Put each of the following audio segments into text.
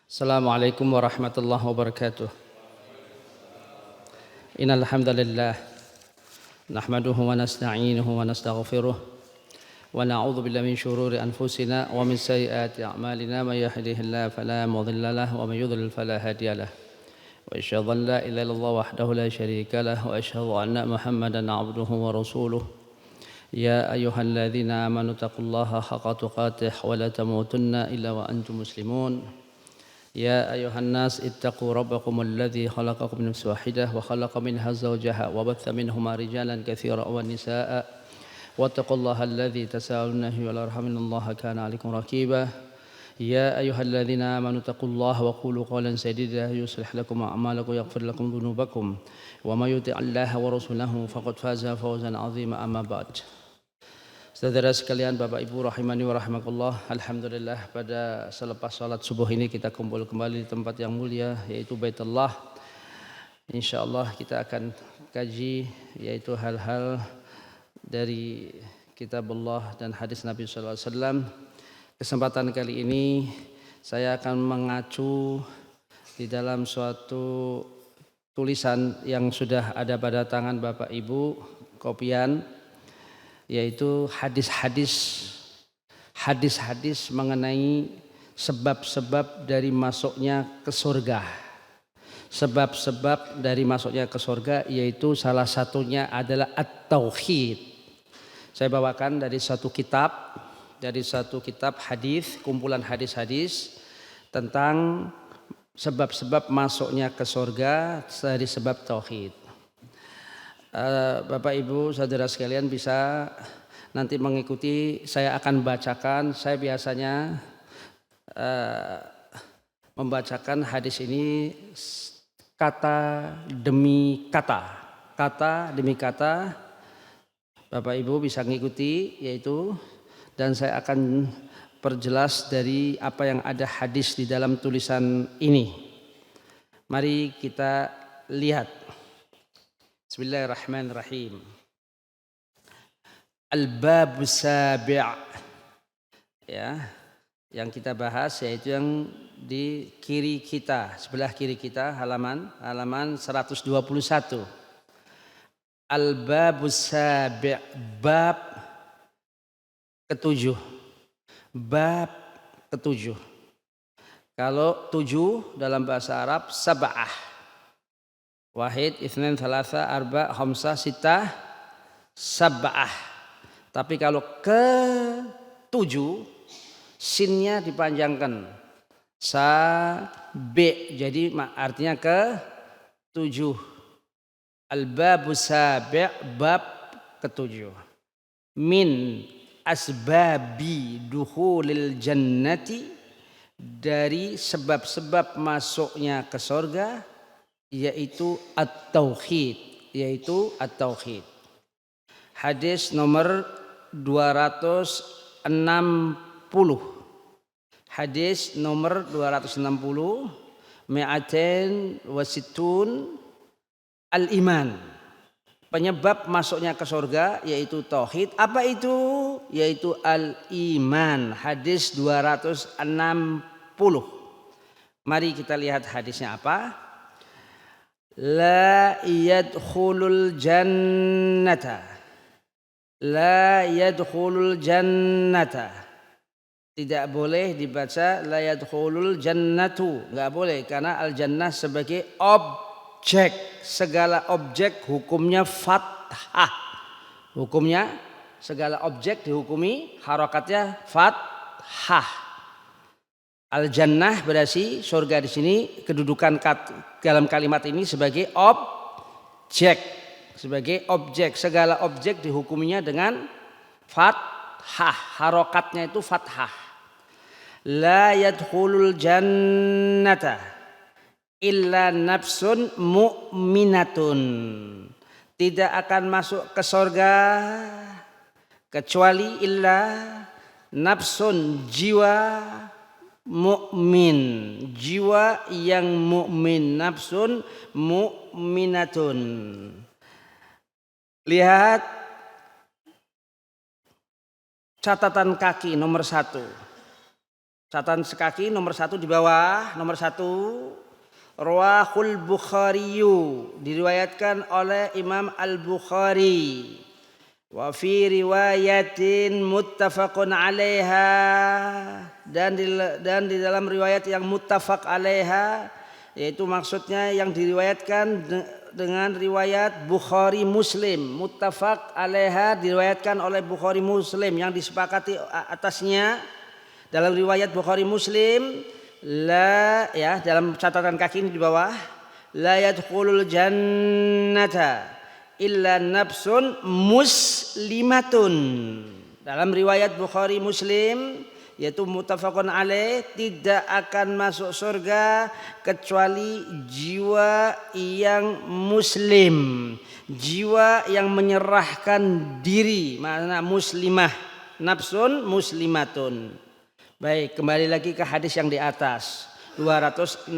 Assalamualaikum warahmatullahi wabarakatuh. Innal hamdalillah nahmaduhu wa nasta'inuhu wa nastaghfiruh wa na'udzu billahi min shururi anfusina wa min sayyiati a'malina may yahdihillahu fala mudilla lahu wa may yudlil fala hadiya lahu. Wa asyhadu an la ilaha illallah wahdahu la syarika lahu wa asyhadu anna Muhammadan 'abduhu wa rasuluh. Ya ayyuhalladzina amanu taqullaha haqqa tuqatih wa la tamutunna illa wa antum muslimun. يا أيها الناس اتقوا ربكم الذي خلقكم من نفس واحدة وخلق منها زوجها وبث منهما رجالا كثيرا ونساء واتقوا الله الذي تساءلون به والأرحام إن الله كان عليكم رقيبا يا أيها الذين آمنوا اتقوا الله وقولوا قولا سديدا يصلح لكم أعمالكم ويغفر لكم ذنوبكم وما يطع الله ورسوله فقد فاز فوزا عظيما أما بعد. Saudara sekalian, Bapak Ibu rahimani wa rahimakumullah, alhamdulillah pada selepas salat subuh ini kita kumpul kembali di tempat yang mulia yaitu Baitullah. Insyaallah kita akan kaji yaitu hal-hal dari kitabullah dan hadis Nabi sallallahu alaihi wasallam. Kesempatan kali ini saya akan mengacu di dalam suatu tulisan yang sudah ada pada tangan Bapak Ibu, kopian, yaitu hadis-hadis mengenai sebab-sebab dari masuknya ke surga. Sebab-sebab dari masuknya ke surga yaitu salah satunya adalah at-tauhid. Saya bawakan dari satu kitab hadis, kumpulan hadis-hadis tentang sebab-sebab masuknya ke surga dari sebab tauhid. Bapak Ibu saudara sekalian bisa nanti mengikuti, saya akan bacakan. Saya biasanya membacakan hadis ini kata demi kata demi kata. Bapak Ibu bisa mengikuti yaitu, dan saya akan perjelas dari apa yang ada hadis di dalam tulisan ini. Mari kita lihat. Bismillahirrahmanirrahim. Al-bab sabi', ya, yang kita bahas yaitu yang di kiri kita, sebelah kiri kita, halaman 121. Al-bab sabi', bab ketujuh. Bab ketujuh. Kalau 7 dalam bahasa Arab sab'ah. Wahid, itsnain, tsalatsa, arba', khamsah, sittah, sab'ah. Tapi kalau ke-7 sinnya dipanjangkan. Sabi', jadi artinya ke-7. Al-babu sabi', bab ke-7. Min asbabi dukhulil jannati, dari sebab-sebab masuknya ke surga yaitu at-tauhid, Hadis nomor 260. Hadis nomor 260, mi'atain wasittun, al-iman. Penyebab masuknya ke surga yaitu tauhid. Apa itu? Yaitu al-iman. Hadis 260. Mari kita lihat hadisnya apa? La yadkhulul jannata. Tidak boleh dibaca la yadkhulul jannatu, enggak boleh, karena al jannah sebagai objek. Segala objek hukumnya fathah. Segala objek dihukumi harakatnya fathah. Al-jannah berarti surga di sini, kedudukan dalam kalimat ini sebagai objek. Segala objek dihukuminya dengan fathah. Harokatnya itu fathah. La yadkhulul jannata illa nafsun mu'minatun. Tidak akan masuk ke surga kecuali illa nafsun, jiwa mukmin, jiwa yang mukmin, nafsun mu'minatun. Lihat catatan kaki nomor 1. Catatan sekaki nomor 1 di bawah. Nomor 1, Rawahul Bukhariyu, diriwayatkan oleh Imam Al-Bukhari. Wa fi riwayatin muttafaqun 'alaiha, dan di dalam riwayat yang muttafaq 'alaiha, yaitu maksudnya yang diriwayatkan dengan riwayat Bukhari Muslim. Muttafaq 'alaiha diriwayatkan oleh Bukhari Muslim, yang disepakati atasnya dalam riwayat Bukhari Muslim. La, ya, dalam catatan kaki ini di bawah, la yadkhulul jannata illa nafsun muslimatun. Dalam riwayat Bukhari Muslim, yaitu muttafaqun alaih, tidak akan masuk surga kecuali jiwa yang muslim, jiwa yang menyerahkan diri, makna muslimah, nafsun muslimatun. Baik, kembali lagi ke hadis yang di atas 260.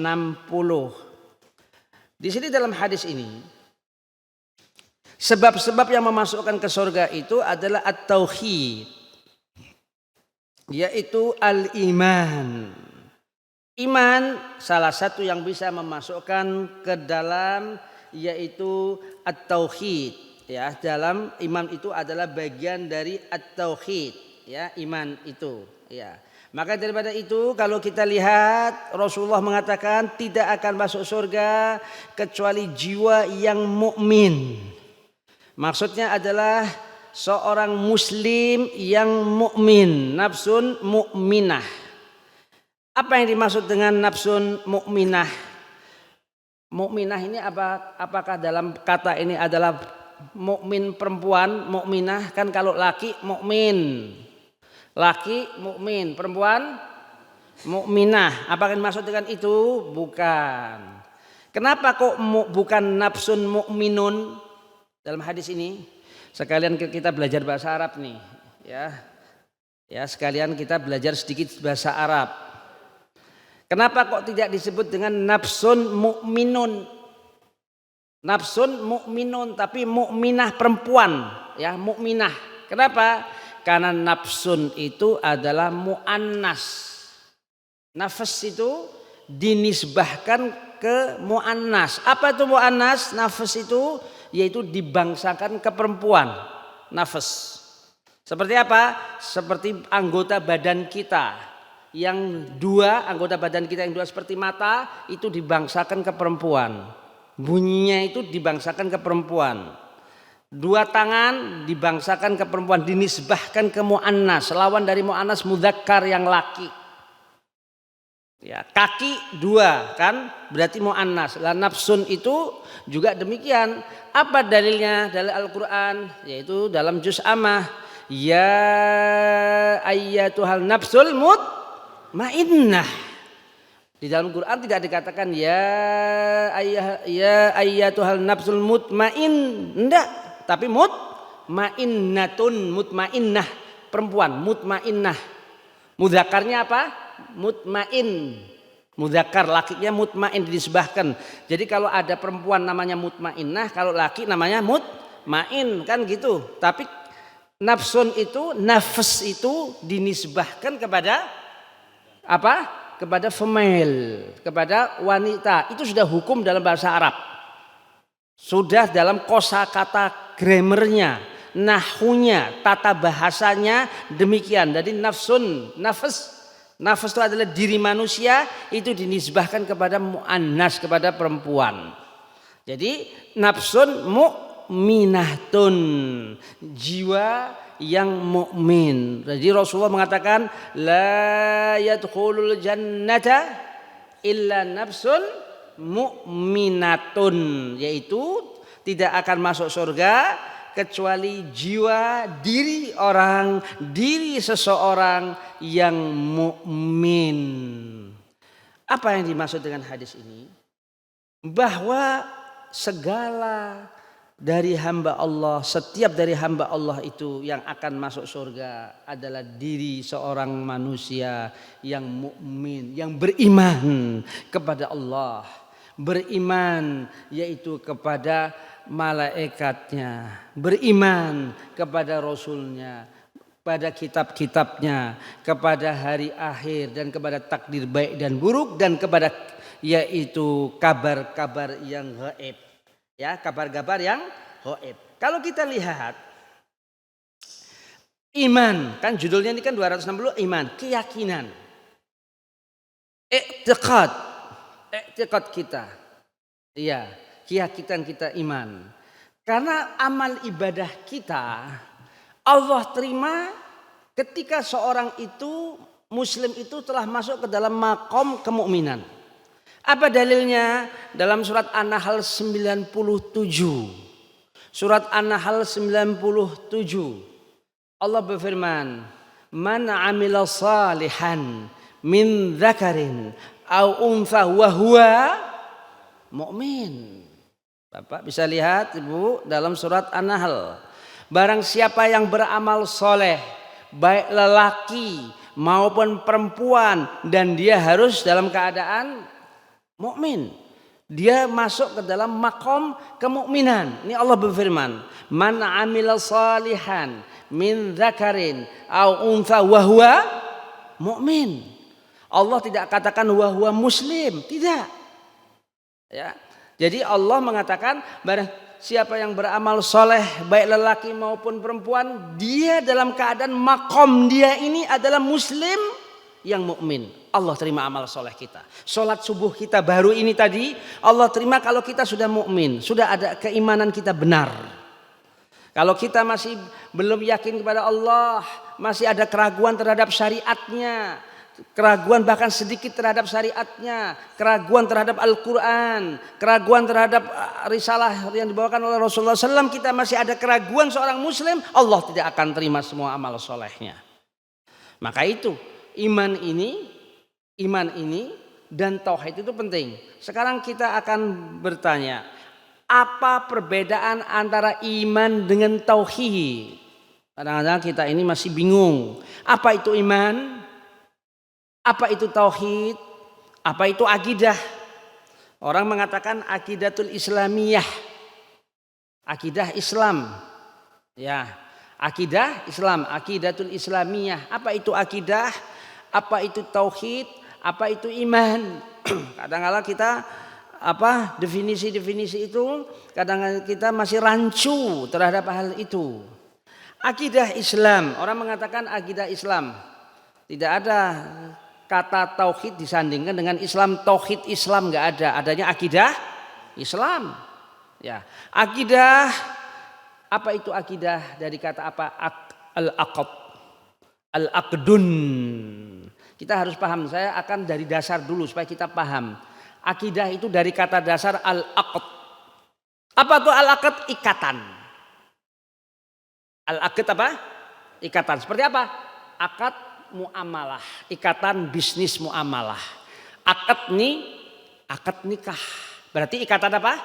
Di sini dalam hadis ini, sebab-sebab yang memasukkan ke surga itu adalah at-tauhid, yaitu al-iman. Iman salah satu yang bisa memasukkan ke dalam, yaitu at-tauhid. Ya, dalam iman itu adalah bagian dari at-tauhid. Ya, iman itu. Ya. Maka daripada itu, kalau kita lihat, Rasulullah mengatakan tidak akan masuk surga kecuali jiwa yang mukmin. Maksudnya adalah seorang muslim yang mukmin, nafsun mukminah. Apa yang dimaksud dengan nafsun mukminah? Mukminah ini apakah dalam kata ini adalah mukmin perempuan, mukminah? Kan kalau laki mukmin, laki mukmin, perempuan mukminah. Apakah dimaksud dengan itu? Bukan. Kenapa kok bukan nafsun mukminun dalam hadis ini? Sekalian kita belajar bahasa Arab nih, ya. Ya, sekalian kita belajar sedikit bahasa Arab. Kenapa kok tidak disebut dengan nafsun mukminun? Nafsun mukminun, tapi mukminah perempuan, ya, mukminah. Kenapa? Karena nafsun itu adalah muannas. Nafas itu dinisbahkan ke muannas. Apa itu muannas? Nafas itu yaitu dibangsakan ke perempuan. Nafas. Seperti apa? Seperti anggota badan kita yang dua, anggota badan kita yang dua seperti mata, itu dibangsakan ke perempuan. Bunyinya itu dibangsakan ke perempuan. Dua tangan dibangsakan ke perempuan, dinisbahkan ke muannas. Lawan dari muannas mudzakkar yang laki. Ya, kaki dua kan berarti muannas. Lah nafsun itu juga demikian. Apa dalilnya? Dalil Al-Qur'an, yaitu dalam juz Ammah. Ya ayyatuhal nafsul mutmainnah. Di dalam Quran tidak dikatakan ya ayyatuhal nafsul mutmainnah. Tapi mutmainnatun, mutmainnah, perempuan, mutmainnah. Mudzakarnya apa? Mutmain. Mudzakar, lakinya mutmain, dinisbahkan. Jadi kalau ada perempuan namanya mutmainnah, kalau laki namanya mutmain, kan gitu. Tapi nafsun itu, nafs itu dinisbahkan kepada apa? Kepada female, kepada wanita. Itu sudah hukum dalam bahasa Arab. Sudah dalam kosakata grammarnya, nahwunya, tata bahasanya demikian. Jadi nafsun, nafas itu adalah diri manusia, itu dinisbahkan kepada muannas, kepada perempuan. Jadi nafsun mu'minatun, jiwa yang mukmin. Jadi Rasulullah mengatakan la yadkhulul jannata illa nafsun mu'minatun, yaitu tidak akan masuk surga kecuali jiwa, diri seseorang yang mukmin. Apa yang dimaksud dengan hadis ini? Bahwa segala dari hamba Allah, setiap dari hamba Allah itu yang akan masuk surga adalah diri seorang manusia yang mukmin, yang beriman kepada Allah, beriman yaitu kepada malaikatnya, beriman kepada Rasulnya, kepada kitab-kitabnya, kepada hari akhir, dan kepada takdir baik dan buruk, dan kepada yaitu kabar-kabar yang gaib. Ya, kabar-kabar yang gaib. Kalau kita lihat iman, kan judulnya ini kan 260 iman, keyakinan. I'tiqad kita. Iya, keyakinan kita iman. Karena amal ibadah kita Allah terima ketika seorang itu, muslim itu telah masuk ke dalam makom kemukminan. Apa dalilnya? Dalam surat An-Nahl 97. Surat An-Nahl 97. Allah berfirman, "Man 'amila salihan min dzakarin aw untha wa huwa mu'min." Bapak bisa lihat Ibu dalam surat An-Nahl. Barang siapa yang beramal soleh, baik lelaki maupun perempuan, dan dia harus dalam keadaan mukmin, dia masuk ke dalam makom kemukminan. Ini Allah berfirman, "Man 'amila salihan min dzakarin aw untha wa huwa mu'min." Allah tidak katakan wa huwa muslim, tidak. Ya. Jadi Allah mengatakan barang siapa yang beramal soleh baik lelaki maupun perempuan, dia dalam keadaan makom dia ini adalah muslim yang mukmin. Allah terima amal soleh kita. Sholat subuh kita baru ini tadi Allah terima kalau kita sudah mukmin, sudah ada keimanan kita benar. Kalau kita masih belum yakin kepada Allah, masih ada keraguan terhadap syariatnya, keraguan bahkan sedikit terhadap syariatnya, keraguan terhadap Al-Quran, keraguan terhadap risalah yang dibawakan oleh Rasulullah SAW, kita masih ada keraguan seorang muslim, Allah tidak akan terima semua amal solehnya. Maka itu iman ini dan tauhid itu penting. Sekarang kita akan bertanya, apa perbedaan antara iman dengan tauhid? Kadang-kadang kita ini masih bingung, apa itu iman? Apa itu tauhid? Apa itu akidah? Orang mengatakan akidatul islamiyah. Akidah Islam. Ya, akidah Islam, akidatul islamiyah. Apa itu akidah? Apa itu tauhid? Apa itu iman? Kadang-kadang kita definisi-definisi itu kadang-kadang kita masih rancu terhadap hal itu. Akidah Islam, orang mengatakan akidah Islam. Tidak ada kata tauhid disandingkan dengan Islam. Tauhid Islam nggak ada, adanya akidah Islam. Ya, akidah, apa itu akidah? Dari kata apa? Al-aqd, al-aqdun. Kita harus paham. Saya akan dari dasar dulu supaya kita paham. Akidah itu dari kata dasar al-aqd. Apa itu al-aqd? Ikatan. Al-aqd apa? Ikatan. Seperti apa? Akad muamalah, ikatan bisnis muamalah. Akad nikah. Berarti ikatan apa?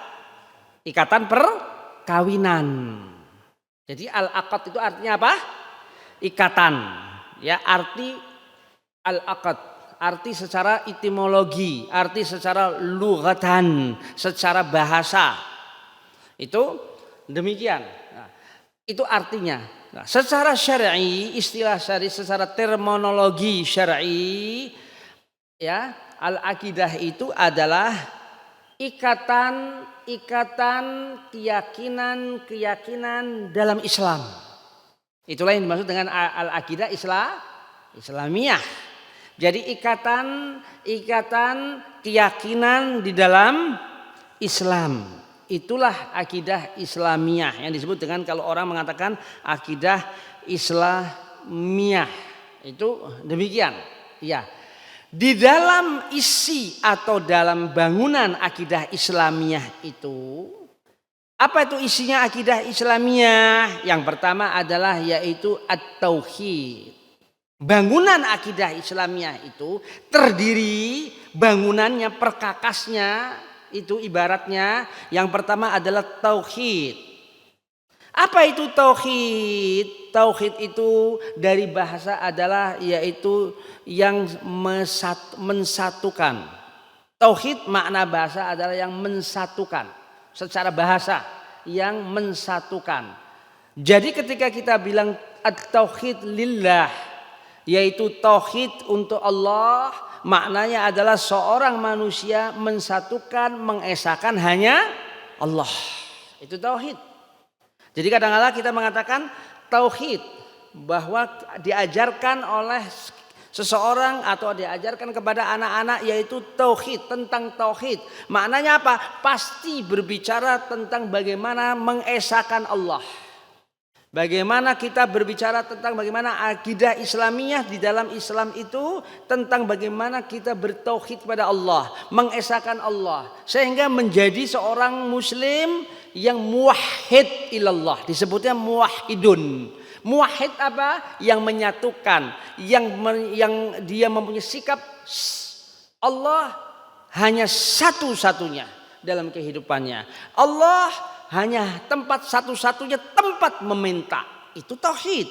Ikatan perkawinan. Jadi al-aqd itu artinya apa? Ikatan. Ya, arti al-aqd, arti secara etimologi, arti secara lughatan, secara bahasa. Itu demikian. Nah, itu artinya. Nah, secara syar'i, istilah syar'i, secara terminologi syar'i, ya, al-aqidah itu adalah ikatan keyakinan dalam Islam. Itulah yang dimaksud dengan al-aqidah Islamiyah. Jadi ikatan keyakinan di dalam Islam. Itulah akidah Islamiyah yang disebut dengan, kalau orang mengatakan akidah Islamiyah, itu demikian. Ya, di dalam isi atau dalam bangunan akidah Islamiyah itu, apa itu isinya akidah Islamiyah? Yang pertama adalah yaitu at-tauhid. Bangunan akidah Islamiyah itu terdiri, bangunannya, perkakasnya itu ibaratnya yang pertama adalah tauhid. Apa itu tauhid? Tauhid itu dari bahasa adalah yaitu yang mensatukan. Tauhid makna bahasa adalah yang mensatukan. Secara bahasa yang mensatukan. Jadi ketika kita bilang at-tauhid lillah, yaitu tauhid untuk Allah. Maknanya adalah seorang manusia mensatukan, mengesahkan hanya Allah. Itu tauhid. Jadi kadang-kadang kita mengatakan tauhid bahwa diajarkan oleh seseorang atau diajarkan kepada anak-anak, yaitu tauhid, tentang tauhid. Maknanya apa? Pasti berbicara tentang bagaimana mengesahkan Allah. Bagaimana kita berbicara tentang bagaimana akidah Islamiyah di dalam Islam itu, tentang bagaimana kita bertauhid kepada Allah, mengesahkan Allah, sehingga menjadi seorang muslim yang muwahhid ilallah, disebutnya muwahhidun. Muwahhid apa? Yang menyatukan, yang dia mempunyai sikap Allah hanya satu-satunya dalam kehidupannya. Allah hanya tempat satu-satunya tempat meminta. Itu tauhid.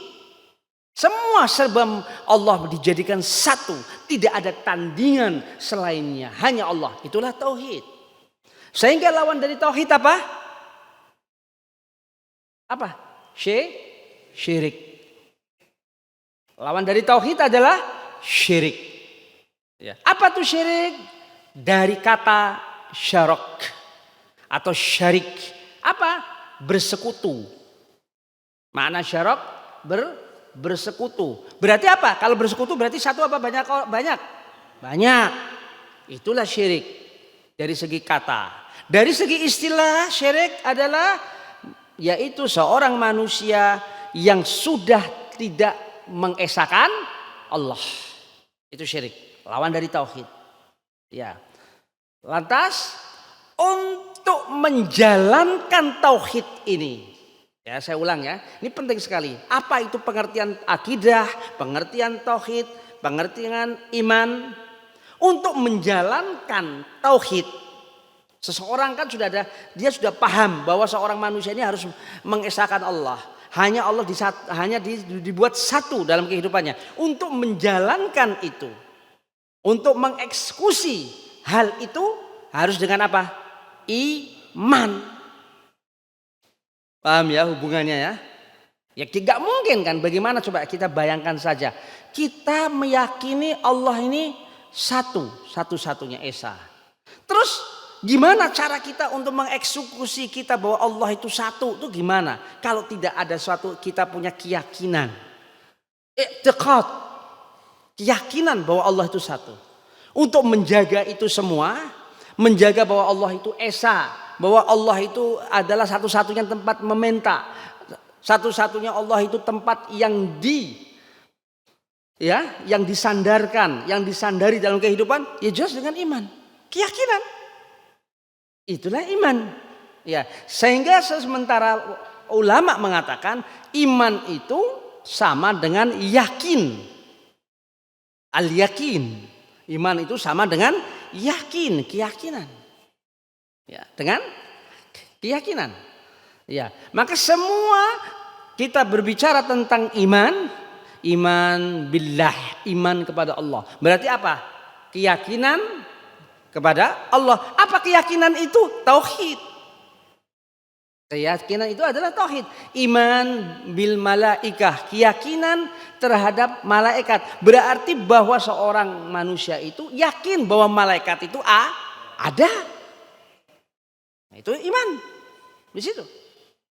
Semua serba Allah dijadikan satu, tidak ada tandingan selainnya, hanya Allah. Itulah tauhid. Sehingga lawan dari tauhid apa? Apa? Syirik. Lawan dari tauhid adalah syirik. Ya. Apa tuh syirik? Dari kata syarok atau syarik. Apa? Bersekutu. Makna syarok bersekutu. Berarti apa? Kalau bersekutu berarti satu apa banyak? Banyak. Itulah syirik. Dari segi kata. Dari segi istilah, syirik adalah yaitu seorang manusia yang sudah tidak mengesahkan Allah. Itu syirik. Lawan dari tauhid. Ya. Lantas untuk menjalankan tauhid ini, ya saya ulang ya, ini penting sekali. Apa itu pengertian akidah, pengertian tauhid, pengertian iman? Untuk menjalankan tauhid, seseorang kan dia sudah paham bahwa seorang manusia ini harus mengesahkan Allah. Hanya Allah dibuat satu dalam kehidupannya. Untuk menjalankan itu, untuk mengeksekusi hal itu harus dengan apa? Iman. Paham ya hubungannya ya? Ya tidak mungkin kan, bagaimana coba kita bayangkan saja. Kita meyakini Allah ini satu-satunya esa. Terus gimana cara kita untuk mengeksekusi kita bahwa Allah itu satu? Itu gimana? Kalau tidak ada suatu kita punya keyakinan. I'tiqad. Keyakinan bahwa Allah itu satu. Untuk menjaga itu semua, menjaga bahwa Allah itu esa, bahwa Allah itu adalah satu-satunya tempat meminta, satu-satunya Allah itu tempat yang disandarkan, yang disandari dalam kehidupan, ya jelas dengan iman, keyakinan. Itulah iman. Ya, sehingga sementara ulama mengatakan iman itu sama dengan yakin. Al-yakin. Iman itu sama dengan yakin, keyakinan. Ya, dengan keyakinan. Ya, maka semua kita berbicara tentang iman billah, iman kepada Allah. Berarti apa? Keyakinan kepada Allah. Apa keyakinan itu? Tauhid. Keyakinan itu adalah tauhid. Iman bil malaikah, keyakinan terhadap malaikat. Berarti bahwa seorang manusia itu yakin bahwa malaikat itu ada. Nah, itu iman. Di situ.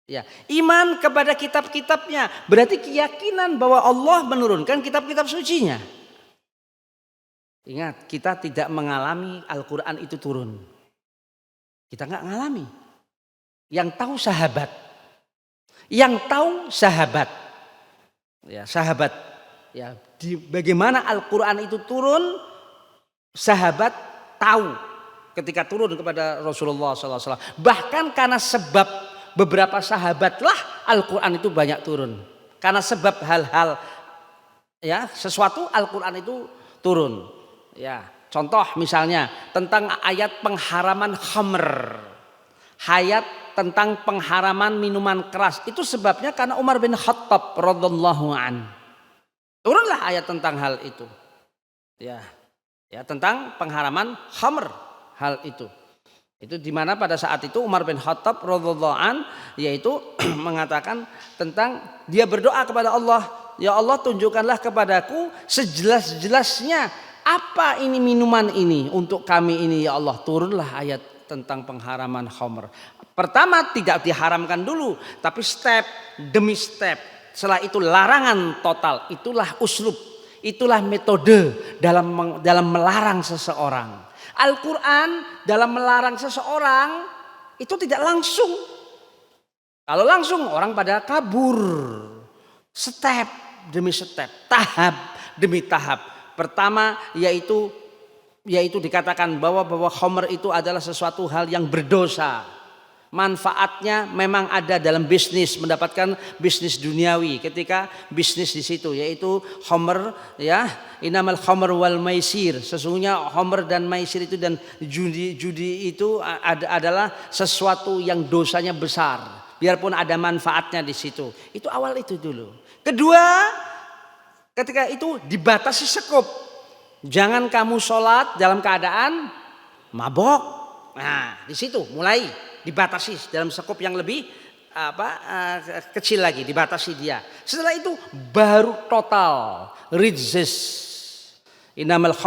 Ya, iman kepada kitab-kitabnya. Berarti keyakinan bahwa Allah menurunkan kitab-kitab sucinya. Ingat, kita tidak mengalami Al-Quran itu turun. Kita nggak ngalami. Yang tahu sahabat. Ya, sahabat. Ya, bagaimana Al-Quran itu turun, sahabat tahu ketika turun kepada Rasulullah SAW. Bahkan karena sebab beberapa sahabatlah Al-Quran itu banyak turun. Karena sebab hal-hal ya sesuatu Al-Quran itu turun. Ya, contoh misalnya tentang ayat pengharaman khamr. Ayat tentang pengharaman minuman keras. Itu sebabnya karena Umar bin Khattab radhiyallahu an. Turunlah ayat tentang hal itu. Ya, tentang pengharaman khamr, hal itu. Itu di mana pada saat itu Umar bin Khattab radhiyallahu an yaitu mengatakan tentang dia berdoa kepada Allah, ya Allah tunjukkanlah kepadaku sejelas-jelasnya apa ini minuman ini untuk kami ini ya Allah. Turunlah ayat tentang pengharaman khamr. Pertama tidak diharamkan dulu, tapi step demi step. Setelah itu larangan total. Itulah uslub, itulah metode dalam melarang seseorang. Al-Quran dalam melarang seseorang itu tidak langsung. Kalau langsung orang pada kabur. Step demi step, tahap demi tahap. Pertama yaitu dikatakan bahwa khamr itu adalah sesuatu hal yang berdosa. Manfaatnya memang ada dalam bisnis, mendapatkan bisnis duniawi ketika bisnis di situ, yaitu khamr, ya, innamal khamr wal maisir. Sesungguhnya khamr dan maisir itu dan judi itu adalah sesuatu yang dosanya besar, biarpun ada manfaatnya di situ. Itu awal itu dulu. Kedua, ketika itu dibatasi skop. Jangan kamu sholat dalam keadaan mabok. Nah, di situ mulai dibatasi dalam skop yang lebih kecil lagi, dibatasi dia. Setelah itu baru total rijzis. Innamal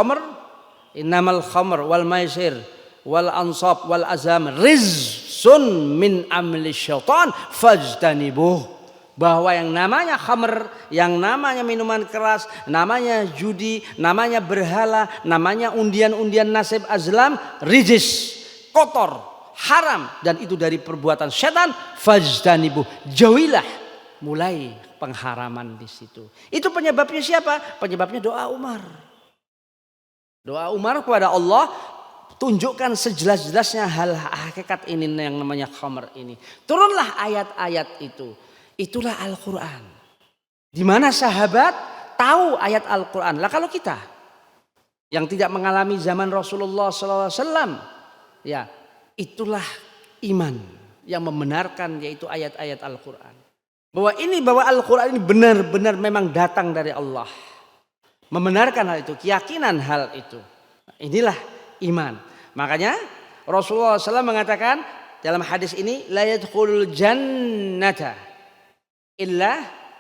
khamr wal maisir wal ansab wal azam rizsun min amli syaitan fajtanibuh. Bahwa yang namanya khamr, yang namanya minuman keras, namanya judi, namanya berhala, namanya undian-undian nasib azlam, rijis, kotor, haram, dan itu dari perbuatan setan. Fajtanibuh, jauhilah. Mulai pengharaman di situ. Itu penyebabnya siapa? Penyebabnya doa Umar. Doa Umar kepada Allah, tunjukkan sejelas-jelasnya hal hakikat ini yang namanya khamr ini. Turunlah ayat-ayat itu. Itulah Al-Quran. Di mana sahabat tahu ayat Al-Quran. Lah kalau kita yang tidak mengalami zaman Rasulullah SAW, ya itulah iman yang membenarkan yaitu ayat-ayat Al-Quran. Bahwa Al-Quran ini benar-benar memang datang dari Allah. Membenarkan hal itu, keyakinan hal itu. Inilah iman. Makanya Rasulullah SAW mengatakan dalam hadis ini, la yadkhulul jannata illa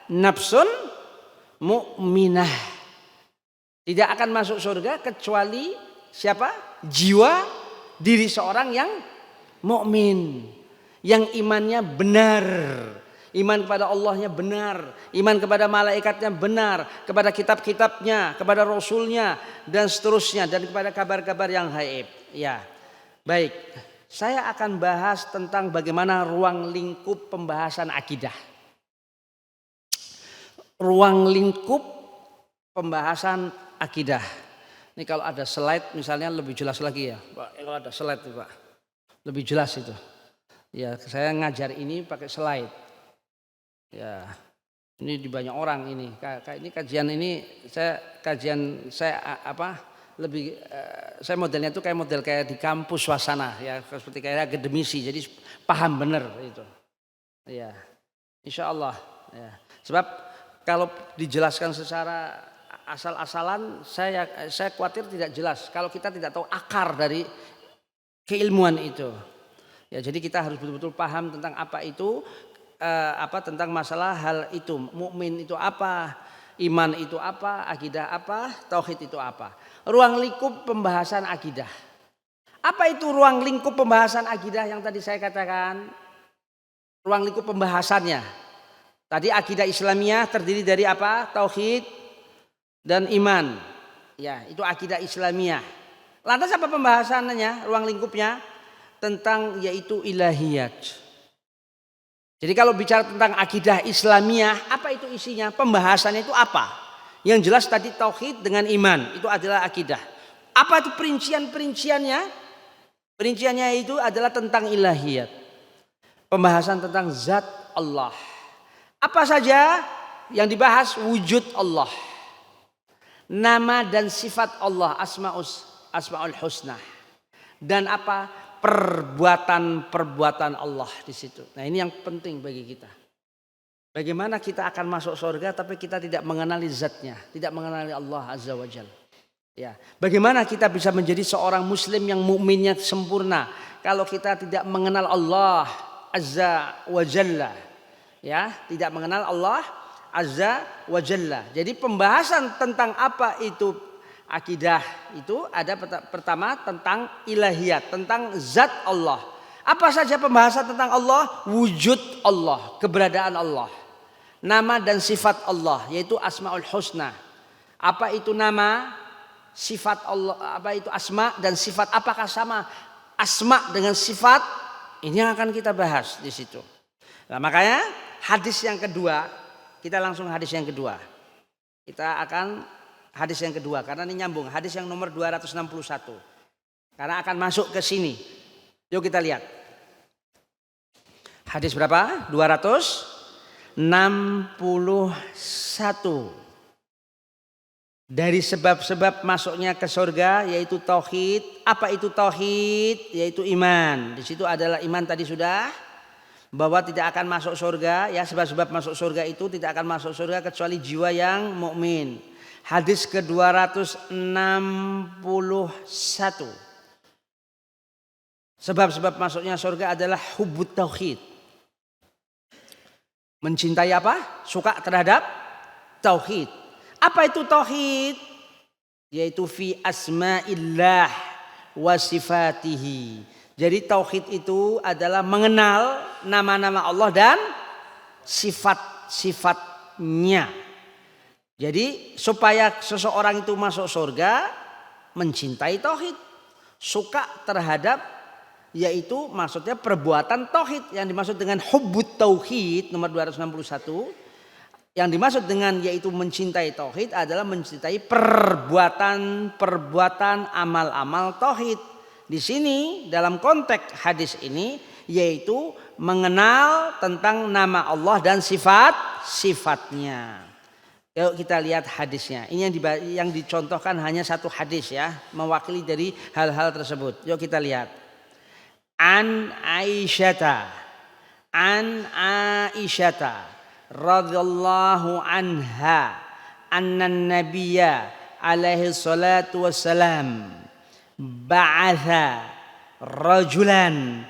nafsun mu'minah. Tidak akan masuk surga kecuali siapa? Jiwa, diri seorang yang mukmin, yang imannya benar, iman kepada Allahnya benar, iman kepada malaikatnya benar, kepada kitab-kitabnya, kepada rasulnya dan seterusnya, dan kepada kabar-kabar yang gaib. Ya, baik. Saya akan bahas tentang bagaimana ruang lingkup pembahasan akidah. Ruang lingkup pembahasan akidah. Ini kalau ada slide misalnya lebih jelas lagi ya, Pak. Kalau ada slide Pak, lebih jelas itu. Ya, saya ngajar ini pakai slide. Ya, ini di banyak orang ini. Ini kajian ini saya modelnya itu kayak model kayak di kampus suasana ya, seperti kayak akademisi. Jadi paham benar itu. Ya, insya Allah. Ya. Sebab kalau dijelaskan secara asal-asalan saya khawatir tidak jelas kalau kita tidak tahu akar dari keilmuan itu. Ya, jadi kita harus betul-betul paham tentang apa itu, tentang masalah hal itu. Mukmin itu apa, iman itu apa, akidah apa, tauhid itu apa. Ruang lingkup pembahasan akidah. Apa itu ruang lingkup pembahasan akidah yang tadi saya katakan? Ruang lingkup pembahasannya. Tadi akidah Islamiyah terdiri dari apa? Tauhid dan iman. Ya, itu akidah Islamiyah. Lantas apa pembahasannya? Ruang lingkupnya tentang yaitu ilahiyat. Jadi kalau bicara tentang akidah Islamiyah, apa itu isinya? Pembahasannya itu apa? Yang jelas tadi tauhid dengan iman, itu adalah akidah. Apa itu perinciannya? Perinciannya itu adalah tentang ilahiyat. Pembahasan tentang zat Allah. Apa saja yang dibahas? Wujud Allah, nama dan sifat Allah, asmaul husna, dan apa perbuatan Allah di situ. Nah, ini yang penting bagi kita. Bagaimana kita akan masuk surga tapi kita tidak mengenali zatnya, tidak mengenali Allah Azza wa Jalla. Ya, bagaimana kita bisa menjadi seorang muslim yang mukminnya sempurna kalau kita tidak mengenal Allah Azza wa Jalla. Ya, tidak mengenal Allah Azza wa Jalla. Jadi pembahasan tentang apa itu akidah itu ada pertama tentang ilahiyat, tentang zat Allah. Apa saja pembahasan tentang Allah? Wujud Allah, keberadaan Allah. Nama dan sifat Allah yaitu Asmaul Husna. Apa itu nama? Sifat Allah, apa itu asma dan sifat, apakah sama asma dengan sifat? Ini yang akan kita bahas di situ. Nah, makanya hadis yang kedua, kita langsung hadis yang kedua. Kita akan hadis yang kedua karena ini nyambung, hadis yang nomor 261. Karena akan masuk ke sini. Yuk kita lihat. Hadis berapa? 261. Dari sebab-sebab masuknya ke surga yaitu tauhid. Apa itu tauhid? Yaitu iman. Di situ adalah iman tadi sudah, bahwa tidak akan masuk surga, ya sebab-sebab masuk surga itu tidak akan masuk surga kecuali jiwa yang mukmin. Hadis ke-261. Sebab-sebab masuknya surga adalah hubbut tauhid. Mencintai apa? Suka terhadap tauhid. Apa itu tauhid? Yaitu fi asma'illah wa sifatihi. Jadi tauhid itu adalah mengenal nama-nama Allah dan sifat-sifatnya. Jadi supaya seseorang itu masuk surga, mencintai tauhid, suka terhadap, yaitu maksudnya perbuatan tauhid. Yang dimaksud dengan hubbut tauhid nomor 261. Yang dimaksud dengan yaitu mencintai tauhid adalah mencintai perbuatan amal-amal tauhid. Di sini dalam konteks hadis ini yaitu mengenal tentang nama Allah dan sifat-sifatnya. Yuk kita lihat hadisnya. Ini yang dicontohkan hanya satu hadis ya, mewakili dari hal-hal tersebut. Yuk kita lihat. An Aisyata radhiyallahu anha anna nabiyya alaihi salatu wassalam ba'atha rajulan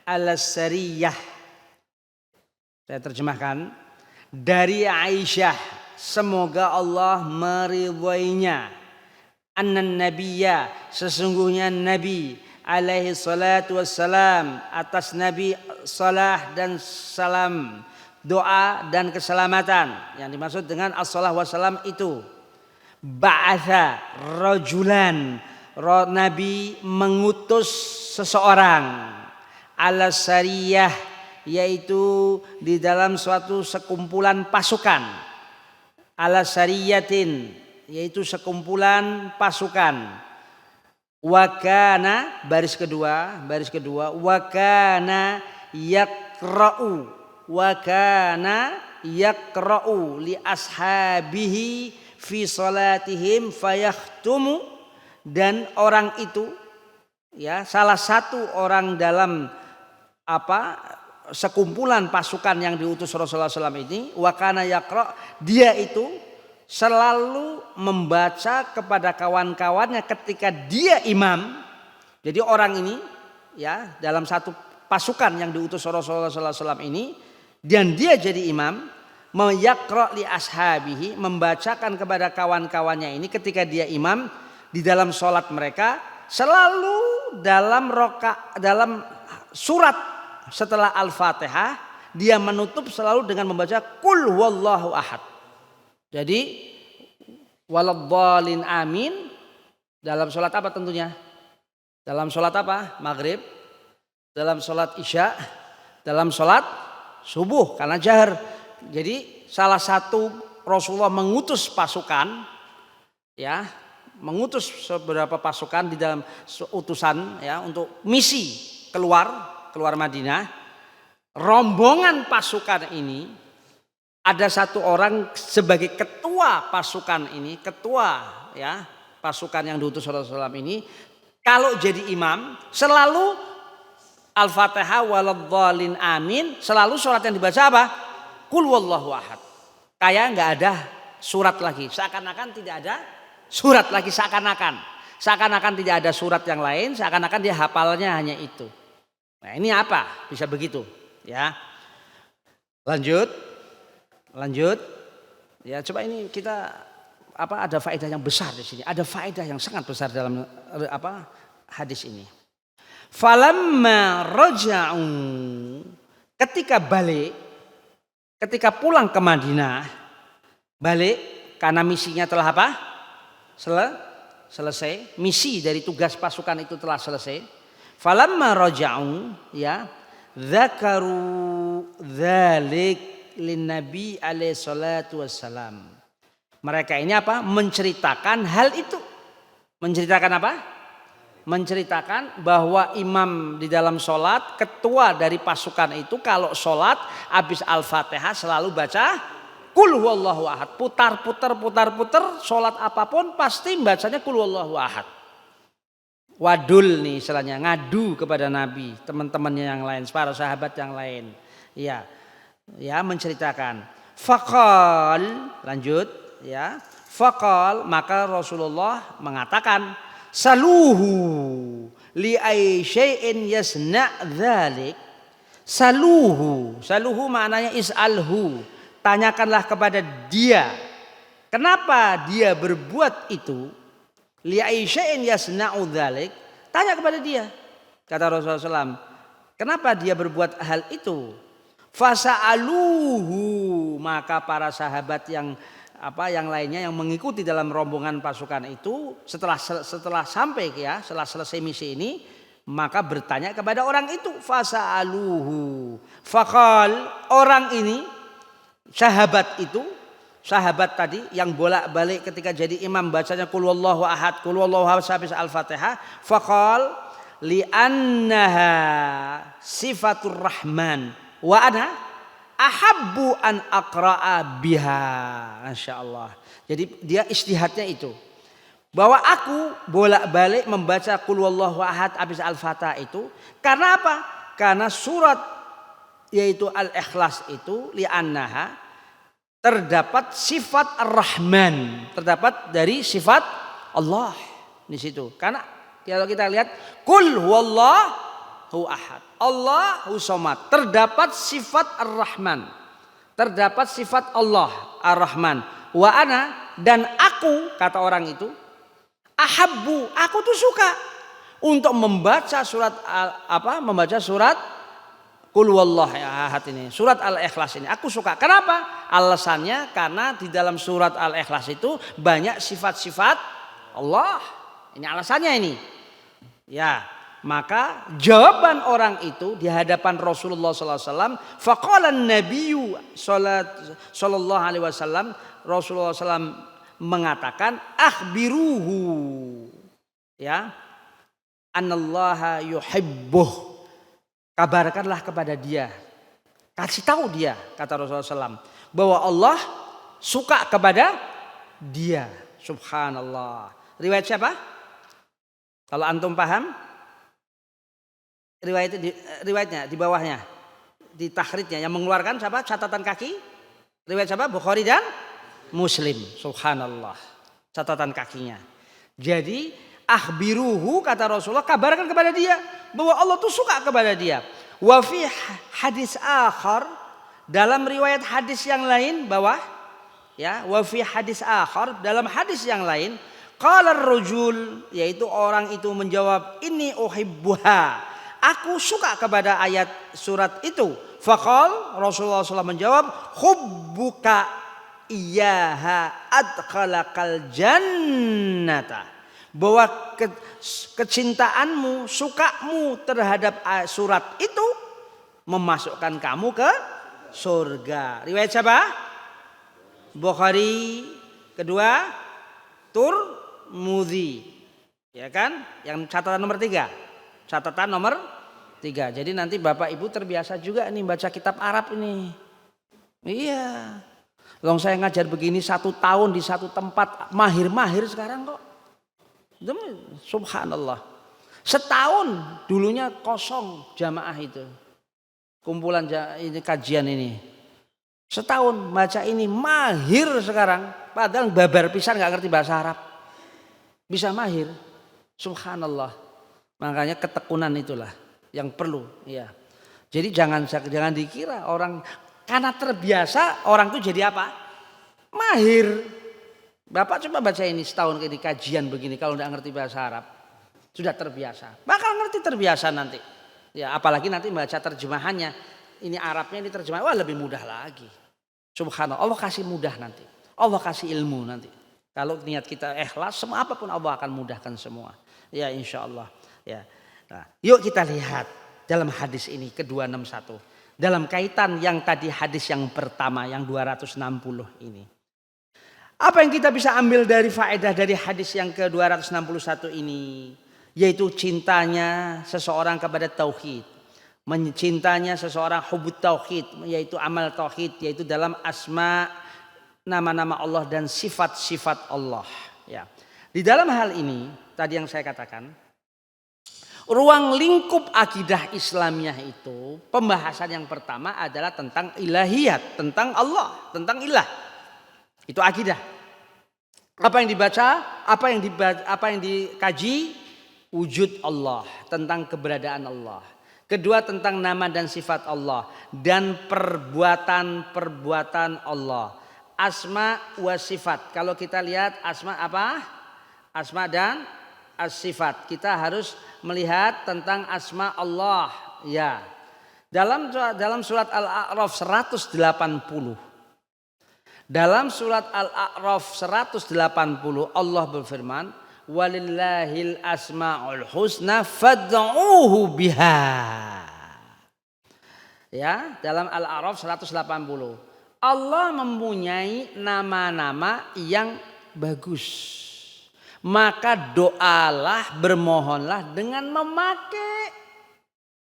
ala sariyah. Saya terjemahkan dari Aisyah, semoga Allah meridhoinya, anna nabiyya, sesungguhnya Nabi alaihi salatu wassalam, atas Nabi salah dan salam, doa dan keselamatan. Yang dimaksud dengan as-salah wassalam itu ba'atha rajulan, Nabi mengutus seseorang ala sariyah, yaitu di dalam suatu sekumpulan pasukan, ala sariyatin, yaitu sekumpulan pasukan. Wakana baris kedua wakana yakra'u, wakana yakra'u li ashabihi fi salatihim fayakhtumu, dan orang itu ya salah satu orang dalam sekumpulan pasukan yang diutus Rasulullah SAW ini, wakana yakra, dia itu selalu membaca kepada kawan-kawannya ketika dia imam. Jadi orang ini ya dalam satu pasukan yang diutus Rasulullah SAW ini, dan dia jadi imam, mayakra li ashabihi, membacakan kepada kawan-kawannya ini ketika dia imam di dalam sholat mereka, selalu dalam surat setelah Al-Fatihah dia menutup selalu dengan membaca Qul huwallahu ahad. Jadi waladhdallin amin dalam sholat apa tentunya? Dalam sholat apa? Maghrib, dalam sholat isya, dalam sholat subuh karena jahar. Jadi salah satu Rasulullah mengutus pasukan, ya, mengutus beberapa pasukan di dalam utusan ya untuk misi keluar Madinah. Rombongan pasukan ini ada satu orang sebagai ketua pasukan ini, ketua ya pasukan yang diutus Rasulullah ini, kalau jadi imam selalu Al-Fatihah waladhdallin amin, selalu surat yang dibaca apa? Qul huwallahu ahad. Kayak nggak ada surat lagi, seakan-akan tidak ada surat lagi seakan-akan. Seakan-akan tidak ada surat yang lain, seakan-akan dia hafalnya hanya itu. Nah, ini apa? Bisa begitu, ya. Lanjut. Ya, coba ini kita ada faedah yang besar di sini. Ada faedah yang sangat besar dalam hadis ini. Falamma raja'u, ketika pulang ke Madinah, balik karena misinya telah selesai, misi dari tugas pasukan itu telah selesai. Falamma raja'u, ya, dzakaru dzalik linnabi alaihi salatu wassalam. Mereka ini menceritakan hal itu. Menceritakan apa? Menceritakan bahwa imam di dalam sholat, ketua dari pasukan itu kalau sholat habis Al-Fatihah selalu baca Qul huwallahu ahad. Putar, sholat apapun pasti bacanya Qul huwallahu ahad. Wadul nih istilahnya, ngadu kepada Nabi, teman-temannya yang lain, para sahabat yang lain. Ya, menceritakan. Faqal, lanjut, ya. Faqal, maka Rasulullah mengatakan, saluhu li ay syai'in yasna' dzalik. Saluhu maknanya is'alhu. Tanyakanlah kepada dia. Kenapa dia berbuat itu? Li ay syai'in yasna'u dzalik. Tanya kepada dia. Kata Rasulullah SAW, kenapa dia berbuat hal itu? Fasa'aluhu, maka para sahabat yang lainnya yang mengikuti dalam rombongan pasukan itu setelah sampai setelah selesai misi ini, maka bertanya kepada orang itu. Fasa'aluhu, faqal, orang ini sahabat tadi yang bolak-balik ketika jadi imam bacanya qul huwallahu ahad sampai Al-Fatihah, faqal li annaha sifatur rahman wa ana ahabbu an aqra'a biha. Masya Allah. Jadi dia istihadnya itu, bahwa aku bolak-balik membaca qul huwallahu ahad habis Al-Fatihah itu karena apa? Karena surat yaitu Al-Ikhlas itu li'annaha terdapat sifat Ar-Rahman, terdapat dari sifat Allah di situ. Karena kalau kita lihat qul huwallahu ahad, Allahu somad, terdapat sifat Ar-Rahman, terdapat sifat Allah Ar-Rahman. Wa ana, dan aku, kata orang itu, ahabbu, aku tuh suka untuk membaca surat Qul huwallahu ahad ini, surat Al-Ikhlas ini. Aku suka. Kenapa? Alasannya karena di dalam surat Al-Ikhlas itu banyak sifat-sifat Allah. Ini alasannya ini. Ya, maka jawaban orang itu di hadapan Rasulullah SAW, faqala an-nabiyyu sallallahu alaihi wasallam, Rasulullah SAW mengatakan, akhbiruhu, ya, anallaha yuhibbuh, kabarkanlah kepada dia, kasih tahu dia, kata Rasulullah SAW, bahwa Allah suka kepada dia. Subhanallah. Riwayat siapa? Kalau antum paham, riwayatnya di bawahnya, di takhrijnya yang mengeluarkan siapa? Catatan kaki. Riwayat siapa? Bukhari dan Muslim. Subhanallah. Catatan kakinya. Jadi akhbiruhu, kata Rasulullah, kabarkan kepada dia bahwa Allah tuh suka kepada dia. Wa fi hadis akhar, dalam riwayat hadis yang lain bawah, ya, wa fi hadis akhar, dalam hadis yang lain, qala ar-rajul, yaitu orang itu menjawab, inni uhibbuha, aku suka kepada ayat surat itu. Faqal, Rasulullah SAW menjawab, hubbuka iyyaha adkhalakal jannata, bahwa kecintaanmu, sukamu terhadap surat itu memasukkan kamu ke surga. Riwayat siapa? Bukhari. Kedua Tirmidzi, ya kan? Yang catatan nomor 3. Catatan nomor 3. Jadi nanti Bapak Ibu terbiasa juga nih baca kitab Arab ini. Iya. Long saya ngajar begini 1 tahun di satu tempat, mahir sekarang kok. Subhanallah. Setahun dulunya kosong jamaah itu, kumpulan ini, kajian ini. Setahun baca ini, mahir sekarang. Padahal babar pisan nggak ngerti bahasa Arab. bisa mahir. Subhanallah. Makanya ketekunan itulah yang perlu, ya. Jadi jangan dikira orang karena terbiasa orang itu jadi apa? Mahir. Bapak coba baca ini setahun ini kajian begini kalau tidak ngerti bahasa Arab. Sudah terbiasa. Bakal ngerti terbiasa nanti. Ya, apalagi nanti baca terjemahannya. Ini Arabnya ini terjemahan, wah lebih mudah lagi. Subhanallah, Allah kasih mudah nanti. Allah kasih ilmu nanti. Kalau niat kita ikhlas, semua apapun Allah akan mudahkan semua. Ya insya Allah. Ya. Nah, yuk kita lihat dalam hadis ini ke-261. Dalam kaitan yang tadi hadis yang pertama yang 260 ini. Apa yang kita bisa ambil dari faedah dari hadis yang ke-261 ini? Yaitu cintanya seseorang kepada tauhid. Mencintanya seseorang hubut tauhid. Yaitu amal tauhid. Yaitu dalam asma, nama-nama Allah dan sifat-sifat Allah. Ya. Di dalam hal ini, tadi yang saya katakan. Ruang lingkup akidah Islamiyah itu. Pembahasan yang pertama adalah tentang ilahiyat. Tentang Allah. Tentang ilah. Itu akidah. Apa yang dibaca, apa yang dikaji, wujud Allah, tentang keberadaan Allah. Kedua tentang nama dan sifat Allah dan perbuatan-perbuatan Allah. Asma wa sifat. Kalau kita lihat asma apa? Asma dan as-sifat. Kita harus melihat tentang asma Allah, ya. Dalam surat Al-A'raf 180. Dalam surat Al-A'raf 180 Allah berfirman, walillahil asmaul husna fad'uuhu biha. Ya, dalam Al-A'raf 180. Allah mempunyai nama-nama yang bagus. Maka doalah, bermohonlah dengan memakai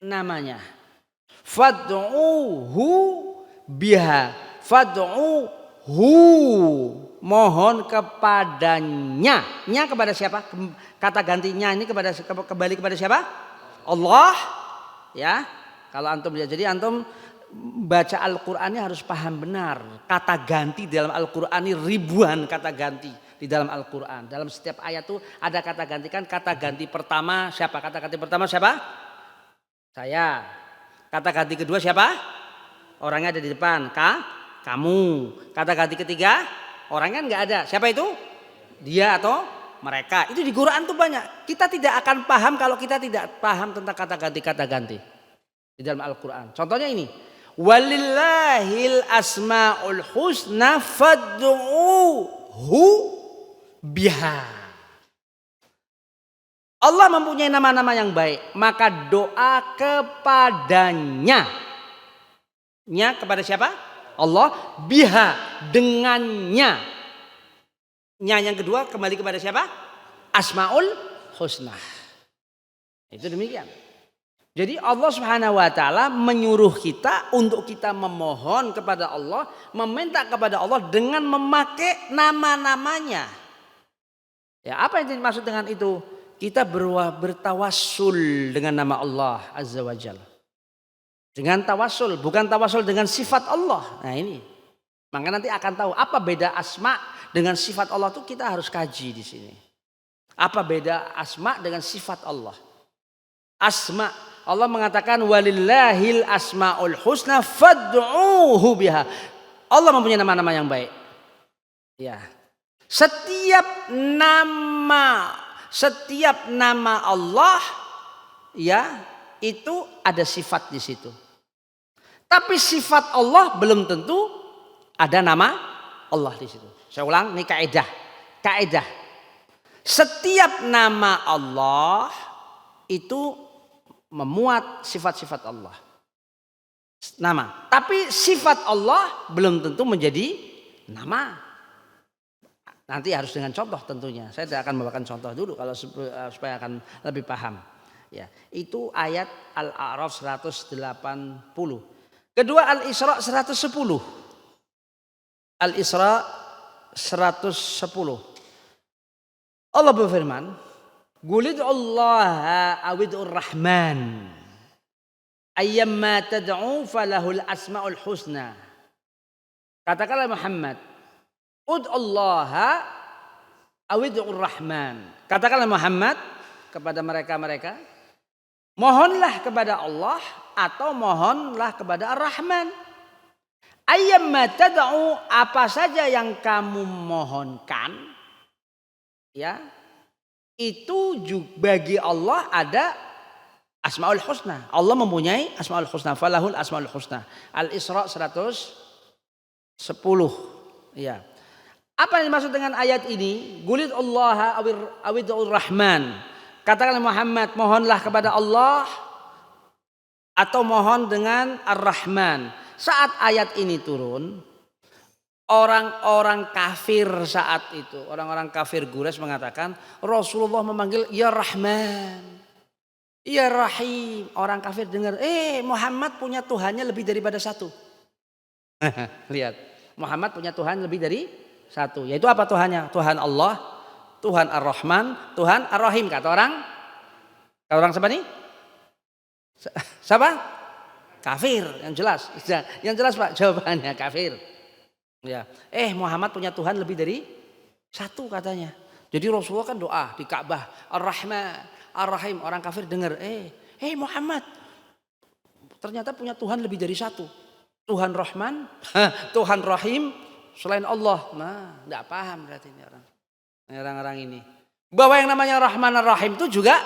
namanya. Fad'uuhu biha. Fad'uuhu, mohon kepadanya. Nya kepada siapa? Kata gantinya ini kembali kepada siapa? Allah. Ya. Kalau antum ya, jadi antum baca Al-Qur'annya harus paham benar. Kata ganti dalam Al-Qur'an ini ribuan kata ganti di dalam Al-Qur'an. Dalam setiap ayat tuh ada kata ganti, kan kata ganti pertama siapa? Kata ganti pertama siapa? Saya. Kata ganti kedua siapa? Orangnya ada di depan. Kamu. Kata ganti ketiga, orangnya nggak ada. Siapa itu? Dia atau mereka. Itu di Quran tuh banyak. Kita tidak akan paham kalau kita tidak paham tentang kata ganti di dalam Al-Quran. Contohnya ini. Walillahil asmaul husna fad'uuhu biha. Allah mempunyai nama-nama yang baik. Maka doa kepadanya. Nya kepada siapa? Allah, biha, dengannya. Nya yang kedua kembali kepada siapa? Asmaul husna. Itu demikian. Jadi Allah Subhanahu wa taala menyuruh kita untuk kita memohon kepada Allah, meminta kepada Allah dengan memakai nama-namanya. Ya, apa yang dimaksud dengan itu? Kita bertawassul dengan nama Allah Azza wa Jalla. Dengan tawasul, bukan tawasul dengan sifat Allah. Nah ini, maka nanti akan tahu apa beda asma dengan sifat Allah itu kita harus kaji di sini. Apa beda asma dengan sifat Allah? Asma, Allah mengatakan walillahil asmaul husna fad'uuhu biha. Allah mempunyai nama-nama yang baik. Ya, setiap nama Allah, ya itu ada sifat di situ. Tapi sifat Allah belum tentu ada nama Allah di situ. Saya ulang, ini kaidah. Kaidah. Setiap nama Allah itu memuat sifat-sifat Allah. Nama. Tapi sifat Allah belum tentu menjadi nama. Nanti harus dengan contoh tentunya. Saya tidak akan membawakan contoh dulu kalau supaya akan lebih paham. Ya, itu ayat Al-A'raf 180. Kedua Al-Isra 110. Al-Isra 110. Allah berfirman, "Qulid'ullaha awid'ur rahman. Ayyamma tad'u falahul asmaul husna." Katakanlah Muhammad, "Ud'ullaha Awidur Rahman. Katakanlah Muhammad kepada mereka-mereka, mohonlah kepada Allah atau mohonlah kepada Ar-Rahman. Ayyamma tad'u, apa saja yang kamu mohonkan, ya, itu bagi Allah ada Asmaul Husna. Allah mempunyai Asmaul Husna. Falahul Asmaul Husna. Al-Isra 110. Ya. Apa yang dimaksud dengan ayat ini? Gulid Allah awidur Rahman. Katakanlah Muhammad, mohonlah kepada Allah atau mohon dengan Ar-Rahman. Saat ayat ini turun, orang-orang kafir saat itu, orang-orang kafir Quraisy mengatakan Rasulullah memanggil ya Rahman, ya Rahim. Orang kafir dengar, Muhammad punya Tuhannya lebih daripada satu. Lihat, Muhammad punya Tuhan lebih dari satu. Yaitu apa Tuhannya? Tuhan Allah, Tuhan Ar-Rahman, Tuhan Ar-Rahim. Kata orang siapa nih? Siapa? Kafir, yang jelas. Yang jelas Pak, jawabannya kafir. Ya. Muhammad punya Tuhan lebih dari satu katanya. Jadi Rasulullah kan doa di Ka'bah, Ar-Rahman, Ar-Rahim. Orang kafir dengar, Muhammad ternyata punya Tuhan lebih dari satu. Tuhan Rahman, Tuhan Rahim selain Allah. Nah, enggak paham berarti ini orang-orang ini. Bahwa yang namanya Rahman Ar-Rahim itu juga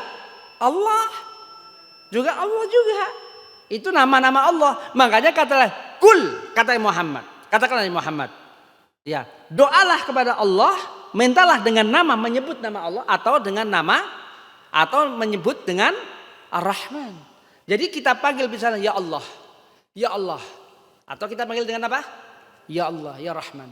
Allah. Juga Allah juga. Itu nama-nama Allah. Makanya katalah kata Muhammad. Katakanlah Muhammad. Ya, doalah kepada Allah, mintalah dengan nama, menyebut nama Allah atau dengan nama atau menyebut dengan Ar-Rahman. Jadi kita panggil misalnya ya Allah. Ya Allah. Atau kita panggil dengan apa? Ya Allah, ya Rahman.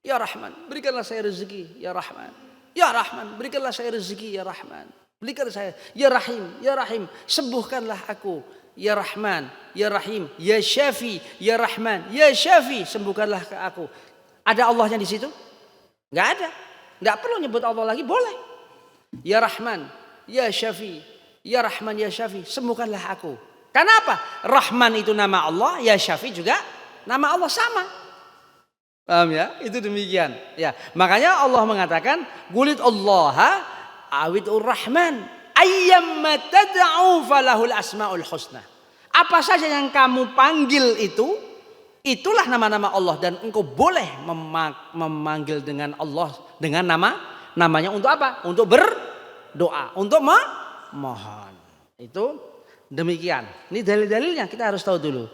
Ya Rahman, berikanlah saya rezeki, ya Rahman. Ya Rahman, berikanlah saya rezeki, ya Rahman. Berikanlah saya, ya Rahim, ya Rahim, sembuhkanlah aku. Ya Rahman, ya Rahim, ya Syafi, ya Rahman, ya Syafi, sembuhkanlah ke aku. Ada Allahnya di situ? Enggak ada. Enggak perlu nyebut Allah lagi, boleh. Ya Rahman, ya Syafi, ya Rahman, ya Syafi, sembuhkanlah aku. Karena apa? Rahman itu nama Allah, ya Syafi juga nama Allah, sama. Paham ya? Itu demikian. Ya, makanya Allah mengatakan, "Qulid Allah awidur Rahman." Ayyamma tad'u falahul asmaul husna. Apa saja yang kamu panggil itu, itulah nama-nama Allah dan engkau boleh memanggil dengan Allah dengan namanya untuk apa? Untuk berdoa, untuk memohon. Itu demikian. Ini dalil-dalilnya kita harus tahu dulu.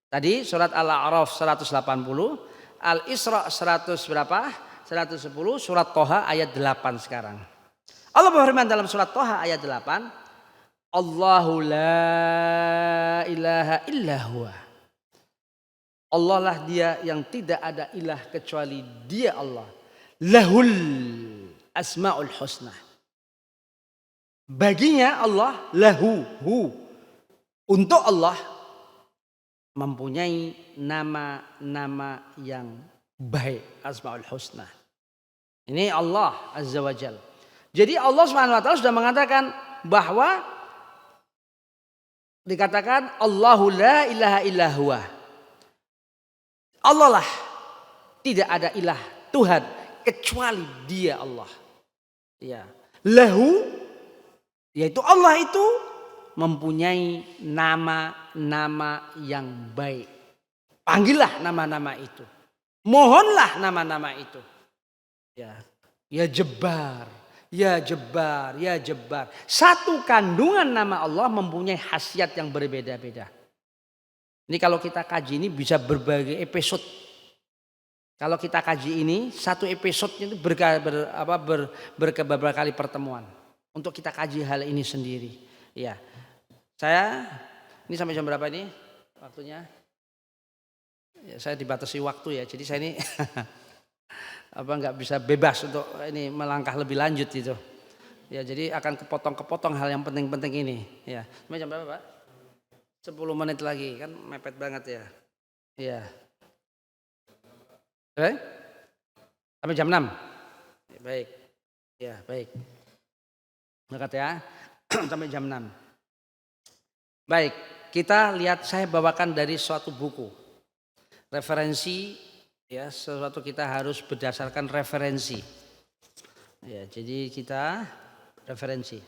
Tadi surat Al-A'raf 180, Al-Isra 100 berapa? 110, surat Toha ayat 8 sekarang. Allah berfirman dalam surat Toha ayat 8, Allahu la ilaha illa huwa. Allah lah dia yang tidak ada ilah kecuali dia Allah. Lahul asmaul husna. Baginya Allah, lahu, untuk Allah mempunyai nama-nama yang baik, asmaul husna. Ini Allah Azza wa Jalla. Jadi Allah SWT sudah mengatakan bahwa dikatakan Allahu la ilaha illa huwa. Allah lah, tidak ada ilah Tuhan kecuali dia Allah. Ya. Lahu, yaitu Allah itu mempunyai nama-nama yang baik. Panggillah nama-nama itu. Mohonlah nama-nama itu. Ya, ya Jabbar. Ya Jabbar, ya Jabbar. Satu kandungan nama Allah mempunyai khasiat yang berbeda-beda. Ini kalau kita kaji ini bisa berbagai episode. Kalau kita kaji ini satu episode itu beberapa kali pertemuan. Untuk kita kaji hal ini sendiri. Ya, ini sampai jam berapa ini waktunya? Ya, saya dibatasi waktu ya. Jadi saya ini nggak bisa bebas untuk ini melangkah lebih lanjut gitu. Ya, jadi akan kepotong hal yang penting-penting ini. Ya, jam berapa Pak? 10 menit lagi, kan mepet banget ya. Iya. Sampai jam 6. Ya, baik. Ya, baik. Dekat ya. Sampai jam 6. Baik, kita lihat, saya bawakan dari suatu buku. Referensi. Ya, sesuatu kita harus berdasarkan referensi. Ya, jadi kita referensi.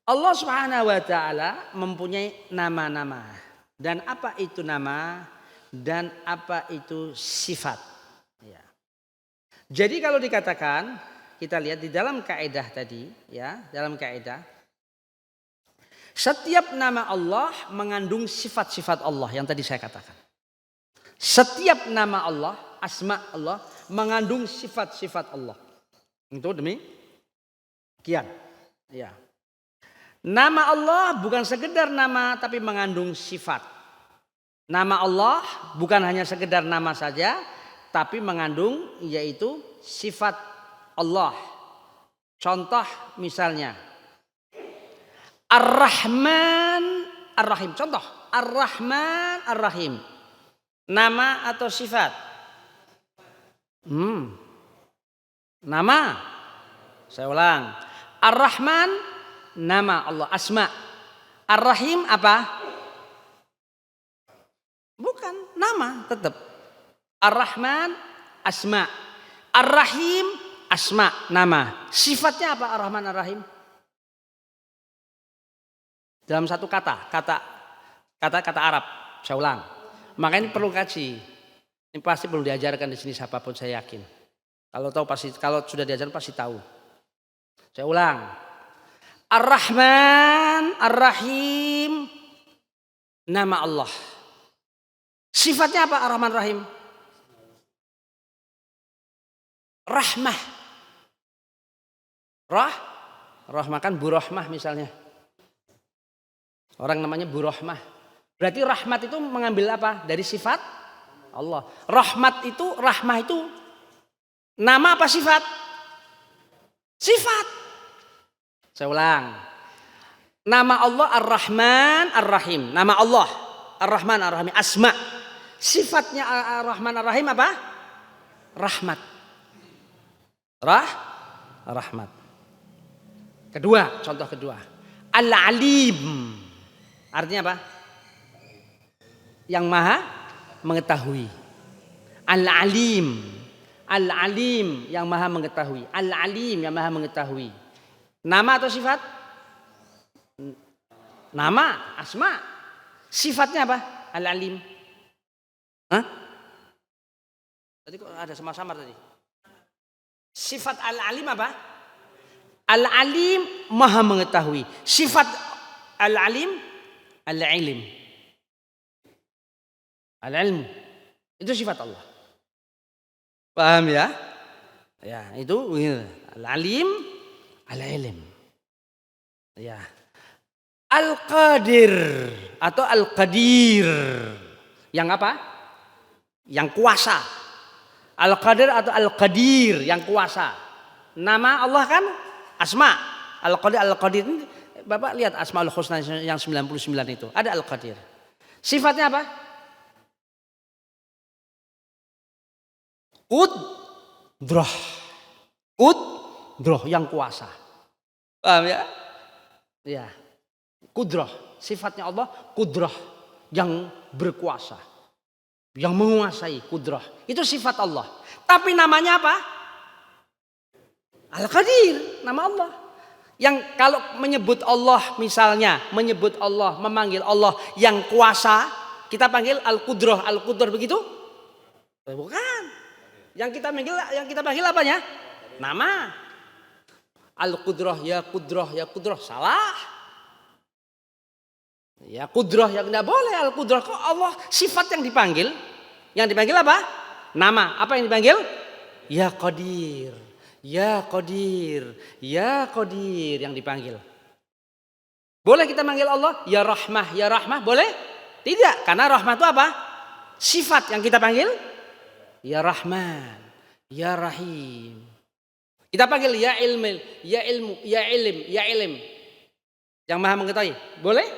Allah Subhanahu wa taala mempunyai nama-nama. Dan apa itu nama dan apa itu sifat. Ya. Jadi kalau dikatakan, kita lihat di dalam kaidah tadi, ya, dalam kaidah setiap nama Allah mengandung sifat-sifat Allah yang tadi saya katakan. Setiap nama Allah, asma Allah mengandung sifat-sifat Allah. Itu demikian. Ya. Nama Allah bukan sekedar nama tapi mengandung sifat. Nama Allah bukan hanya sekedar nama saja tapi mengandung yaitu sifat Allah. Contoh misalnya Ar-Rahman Ar-Rahim. Contoh Ar-Rahman Ar-Rahim. Nama atau sifat? Nama. Saya ulang. Ar-Rahman nama Allah, asma. Ar-Rahim apa? Bukan, nama tetap. Ar-Rahman asma. Ar-Rahim asma, nama. Sifatnya apa Ar-Rahman Ar-Rahim? Dalam satu kata Arab. Saya ulang. Makanya perlu kaji. Ini pasti perlu diajarkan di sini siapapun, saya yakin. Kalau sudah diajarkan pasti tahu. Saya ulang. Ar-Rahman Ar-Rahim nama Allah. Sifatnya apa Ar-Rahman Ar-Rahim? Rahmah. Rahmah kan Bu Rahmah misalnya. Orang namanya Bu Rahmah. Berarti rahmat itu mengambil apa? Dari sifat Allah. Rahmah itu nama apa sifat? Sifat. Saya ulang. Nama Allah Ar-Rahman Ar-Rahim. Nama Allah Ar-Rahman Ar-Rahim. Asma. Sifatnya Ar-Rahman Ar-Rahim apa? Rahmat. Rahmat. Contoh kedua. Al-Alim. Artinya apa? Yang maha mengetahui. Al-Alim. Al-Alim yang maha mengetahui. Al-Alim yang maha mengetahui. Nama atau sifat? Nama, asma. Sifatnya apa? Al-Alim. Hah? Tadi kok ada samar-samar tadi? Sifat Al-Alim apa? Al-Alim maha mengetahui. Sifat Al-Alim, Al-Ilim. Al-Ilm. Itu sifat Allah. Paham ya? Ya, itu Al-Alim, Al-Ilim. Ya. Al-Qadir atau Al-Qadir. Yang apa? Yang kuasa. Al-Qadir atau Al-Qadir yang kuasa. Nama Allah kan asma. Al-Qadir, Al-Qadir. Bapak lihat Asmaul Husna yang 99 itu. Ada Al-Qadir. Sifatnya apa? Qudrah. Qudrah yang kuasa. Paham ya? Ya. Qudrah. Sifatnya Allah qudrah yang berkuasa. Yang menguasai qudrah. Itu sifat Allah. Tapi namanya apa? Al-Qadir. Nama Allah. Yang kalau menyebut Allah misalnya. Menyebut Allah, memanggil Allah yang kuasa. Kita panggil Al-Qudrah. Al-Qudrah begitu? Bukan. Yang kita panggil apanya? Nama. Al-Qudrah, ya Qudrah. Salah. Ya Qudrah yang tidak boleh. Al-Qudrah kok Allah sifat yang dipanggil. Yang dipanggil apa? Nama. Apa yang dipanggil? Ya Qadir. Ya Qadir. Ya Qadir yang dipanggil. Boleh kita manggil Allah? Ya Rahmah. Ya Rahmah boleh? Tidak. Karena Rahmah itu apa? Sifat yang kita panggil? Ya Rahman. Ya Rahim. Kita panggil ya ilmu. Ya ilmu. Ya ilim. Ya ilim. Yang maha mengetahui. Boleh?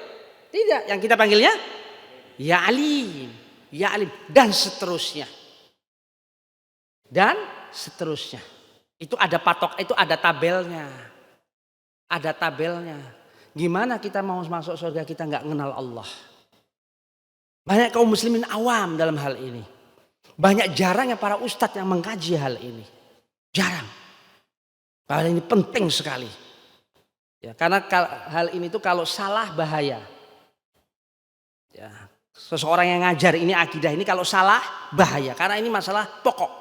Tidak. Yang kita panggilnya? Ya Alim. Ya Alim. Dan seterusnya. Dan seterusnya. Itu ada patok, itu ada tabelnya. Ada tabelnya. Gimana kita mau masuk surga kita nggak mengenal Allah. Banyak kaum muslimin awam dalam hal ini. Banyak jarangnya para ustadz yang mengkaji hal ini. Jarang. Hal ini penting sekali. Ya, karena hal ini tuh kalau salah bahaya. Ya, seseorang yang ngajar ini akidah ini kalau salah bahaya. Karena ini masalah pokok.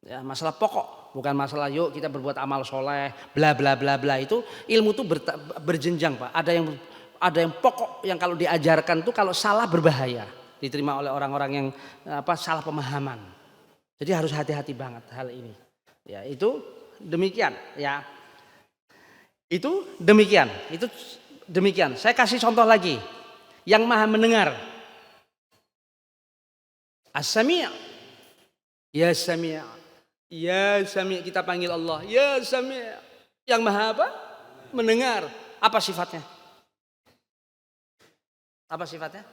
Ya, masalah pokok. Bukan masalah yuk kita berbuat amal soleh, bla bla bla bla, itu ilmu tuh berjenjang Pak. Ada yang pokok yang kalau diajarkan tuh kalau salah berbahaya. Diterima oleh orang-orang yang salah pemahaman. Jadi harus hati-hati banget hal ini. Ya, itu demikian ya. Itu demikian. Saya kasih contoh lagi. Yang maha mendengar. As-Sami'. Ya Sami'. Ya Sami', kita panggil Allah. Ya Sami'. Yang maha apa? Mendengar. Apa sifatnya? Apa sifatnya?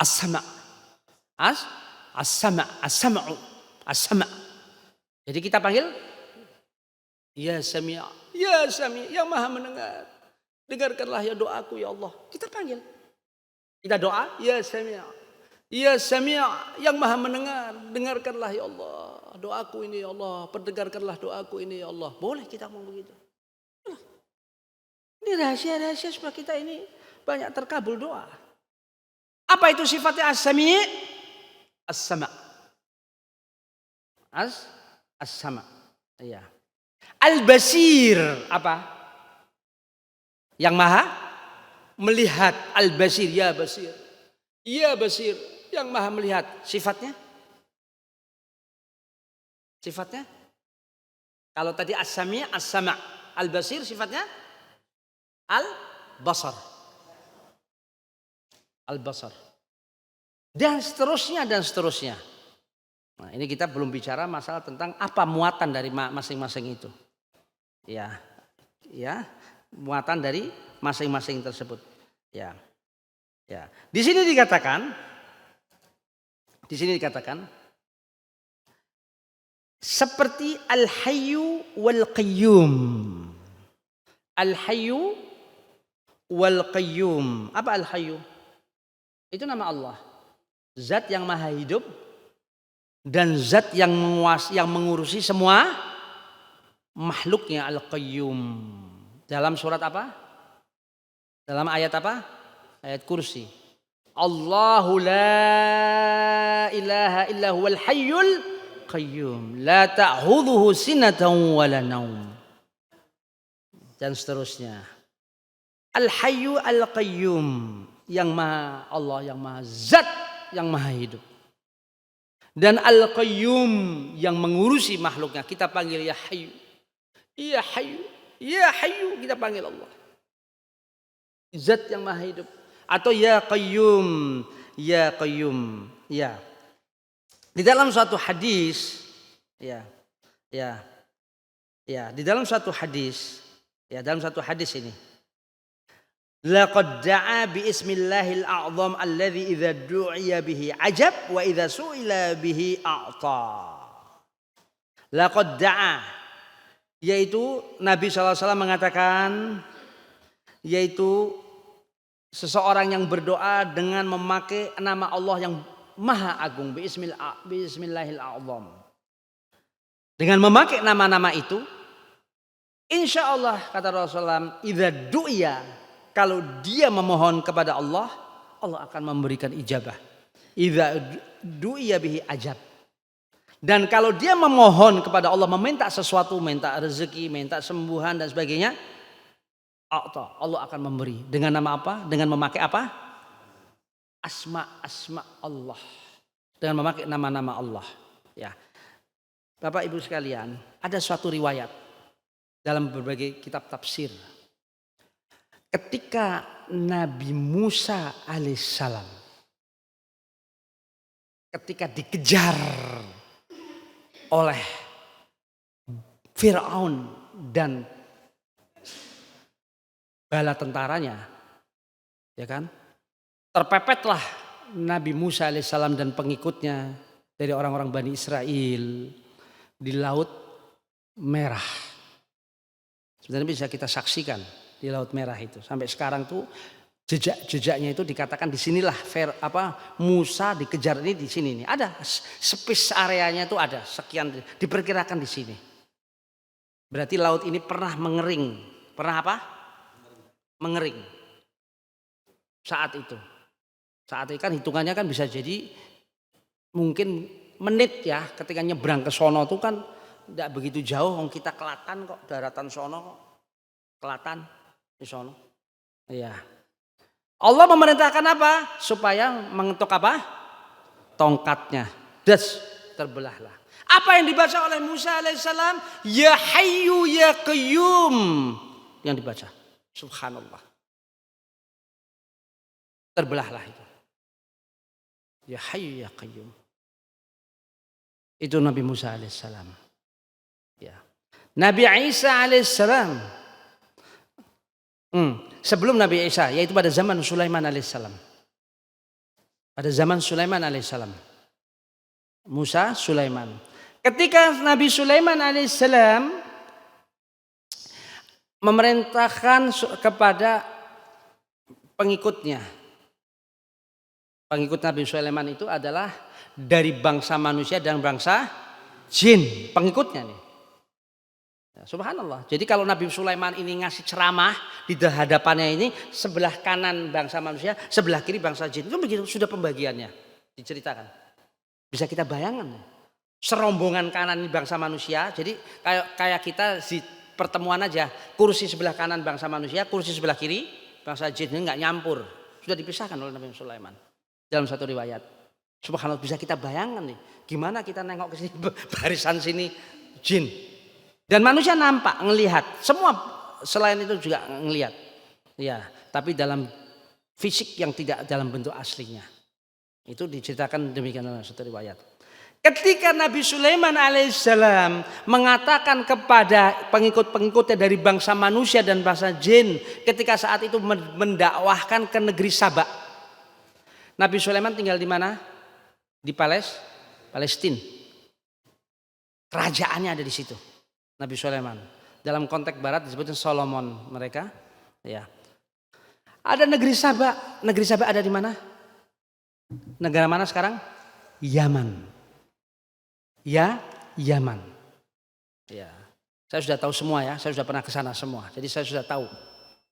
As-Sama'. As-Sama'u. As-Sama'. Jadi kita panggil Ya Sami'. Ya Sami', yang maha mendengar. Dengarkanlah ya doaku ya Allah. Kita panggil. Kita doa, ya Sami'. Ya Sami', yang maha mendengar. Dengarkanlah ya Allah. Doaku ini ya Allah. Perdengarkanlah doaku ini ya Allah. Boleh kita ngomong begitu. Ini rahasia-rahasia supaya kita ini banyak terkabul doa. Apa itu sifatnya As-Sami'? As-Sama'. As-Sama'. Iya. Al-Basir apa? Yang maha melihat. Al-Basir, ya Basir. Ya Basir, yang maha melihat. Sifatnya? Sifatnya? Kalau tadi As-Sami', As-Sama'. Al-Basir sifatnya? Al-Basar. Al-Basar. Dan seterusnya. Nah, ini kita belum bicara masalah tentang apa muatan dari masing-masing itu. Ya, muatan dari masing-masing tersebut. Ya. Di sini dikatakan seperti Al-Hayyu wal Qayyum. Al-Hayyu wal Qayyum. Apa Al-Hayyu? Itu nama Allah. Zat yang maha hidup dan zat yang mengurusi semua makhluknya. Al-Qayyum. Dalam surat apa? Dalam ayat apa? Ayat Kursi. Allahu la ilaha illa huwal hayyul qayyum. La ta'khudhuhu sinatun wa la naum. Dan seterusnya. Al-Hayyu al-Qayyum. Yang maha Allah, yang maha zat, yang maha hidup. Dan Al-Qayyum yang mengurusi makhluknya. Kita panggil ya Hayyu. Ya Hayyu. Ya Hayyu, kita panggil Allah. Zat yang maha hidup. Atau ya Qayyum. Ya Qayyum. Ya. Di dalam suatu hadis. Ya. Di dalam suatu hadis. Ya, dalam satu hadis ini. Laqad da'a bi ismillahil a'zam alladhi idza du'iya bihi ajab wa idza su'ila bihi a'ta. Laqad da'a, yaitu Nabi SAW mengatakan, yaitu seseorang yang berdoa dengan memakai nama Allah yang maha agung, bi ismillahil a'zam. Dengan memakai nama-nama itu, insya Allah kata Rasulullah, idza du'iya, kalau dia memohon kepada Allah, Allah akan memberikan ijabah. Idza du'iya bihi ajab. Dan kalau dia memohon kepada Allah, meminta sesuatu, minta rezeki, minta sembuhan dan sebagainya, Allah akan memberi. Dengan nama apa? Dengan memakai apa? Asma Allah. Dengan memakai nama-nama Allah. Ya. Bapak Ibu sekalian, ada suatu riwayat dalam berbagai kitab tafsir. Ketika Nabi Musa alaihissalam ketika dikejar oleh Fir'aun dan bala tentaranya, ya kan, terpepetlah Nabi Musa alaihissalam dan pengikutnya dari orang-orang Bani Israel di Laut Merah. Sebenarnya bisa kita saksikan di Laut Merah itu. Sampai sekarang tuh Jejak-jejaknya itu dikatakan di sinilah Musa dikejar ini di sini nih. Ada space areanya itu ada sekian, diperkirakan di sini. Berarti laut ini pernah mengering. Pernah apa? Mengering. Saat itu. Saat itu kan hitungannya kan bisa jadi mungkin menit ya, ketika nyebrang ke sono itu kan tidak begitu jauh, kita Kelatan kok, daratan sono kok. Kelatan di sono. Iya. Allah memerintahkan apa? Supaya mengetuk apa? Tongkatnya. Das, terbelahlah. Apa yang dibaca oleh Musa alaihissalam? Ya Hayyu ya Qayyum. Yang dibaca. Subhanallah. Terbelahlah itu. Ya Hayyu ya Qayyum. Itu Nabi Musa alaihissalam. Ya. Nabi Isa alaihissalam. Sebelum Nabi Isa, yaitu pada zaman Sulaiman alaihissalam. Pada zaman Sulaiman alaihissalam. Musa, Sulaiman. Ketika Nabi Sulaiman alaihissalam memerintahkan kepada pengikutnya. Pengikut Nabi Sulaiman itu adalah dari bangsa manusia dan bangsa jin. Pengikutnya nih. Subhanallah. Jadi kalau Nabi Sulaiman ini ngasih ceramah di hadapannya ini, sebelah kanan bangsa manusia, sebelah kiri bangsa jin. Itu begitu sudah pembagiannya diceritakan. Bisa kita bayangkan. Serombongan kanan ini bangsa manusia. Jadi kayak kita di pertemuan aja, kursi sebelah kanan bangsa manusia, kursi sebelah kiri bangsa jin. Ini nggak nyampur. Sudah dipisahkan oleh Nabi Sulaiman dalam satu riwayat. Subhanallah, bisa kita bayangkan nih, gimana kita nengok ke sini barisan sini jin. Dan manusia nampak, ngelihat. Semua selain itu juga ngelihat. Ya, tapi dalam fisik yang tidak dalam bentuk aslinya. Itu diceritakan demikian dalam satu riwayat. Ketika Nabi Sulaiman alaihissalam mengatakan kepada pengikut-pengikutnya dari bangsa manusia dan bangsa jin, ketika saat itu mendakwahkan ke negeri Saba. Nabi Sulaiman tinggal di mana? Di Palestina. Kerajaannya ada di situ. Nabi Sulaiman. Dalam konteks barat disebutnya Solomon mereka. Ya. Ada negeri Saba. Negeri Saba ada di mana? Negara mana sekarang? Yaman. Ya, Yaman. Ya. Saya sudah tahu semua ya. Saya sudah pernah ke sana semua. Jadi saya sudah tahu.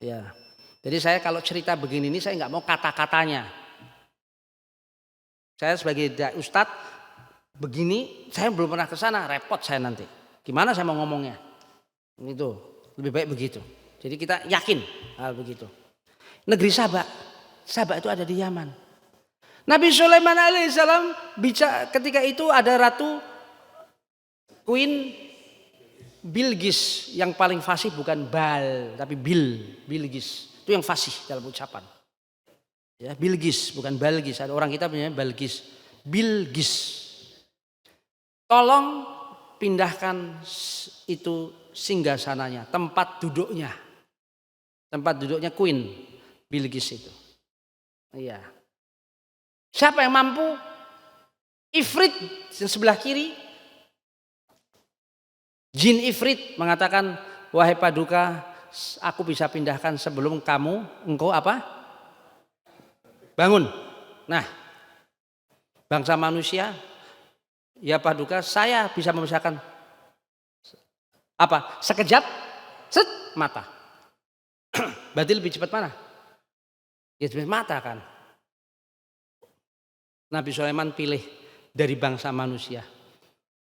Ya. Jadi saya kalau cerita begini ini saya nggak mau kata-katanya. Saya sebagai ustadz begini, saya belum pernah ke sana, repot saya nanti. Gimana saya mau ngomongnya? Itu lebih baik begitu. Jadi kita yakin hal begitu. Negeri Saba, Saba itu ada di Yaman. Nabi Sulaiman alaihissalam bicara ketika itu ada ratu Queen Bilqis yang paling fasih bukan Bal tapi Bilqis. Itu yang fasih dalam ucapan. Ya, Bilqis bukan Balqis. Ada orang kita punya Balqis. Bilqis. Tolong pindahkan itu singgasananya, tempat duduknya. Tempat duduknya Queen Bilqis itu. Iya. Siapa yang mampu? Ifrit yang sebelah kiri. Jin Ifrit mengatakan, wahai Paduka, aku bisa pindahkan sebelum engkau apa? Bangun. Nah, bangsa manusia, ya Paduka, saya bisa memisahkan apa? Sekejap, mata. Berarti lebih cepat mana? Ya cepat mata kan. Nabi Sulaiman pilih dari bangsa manusia.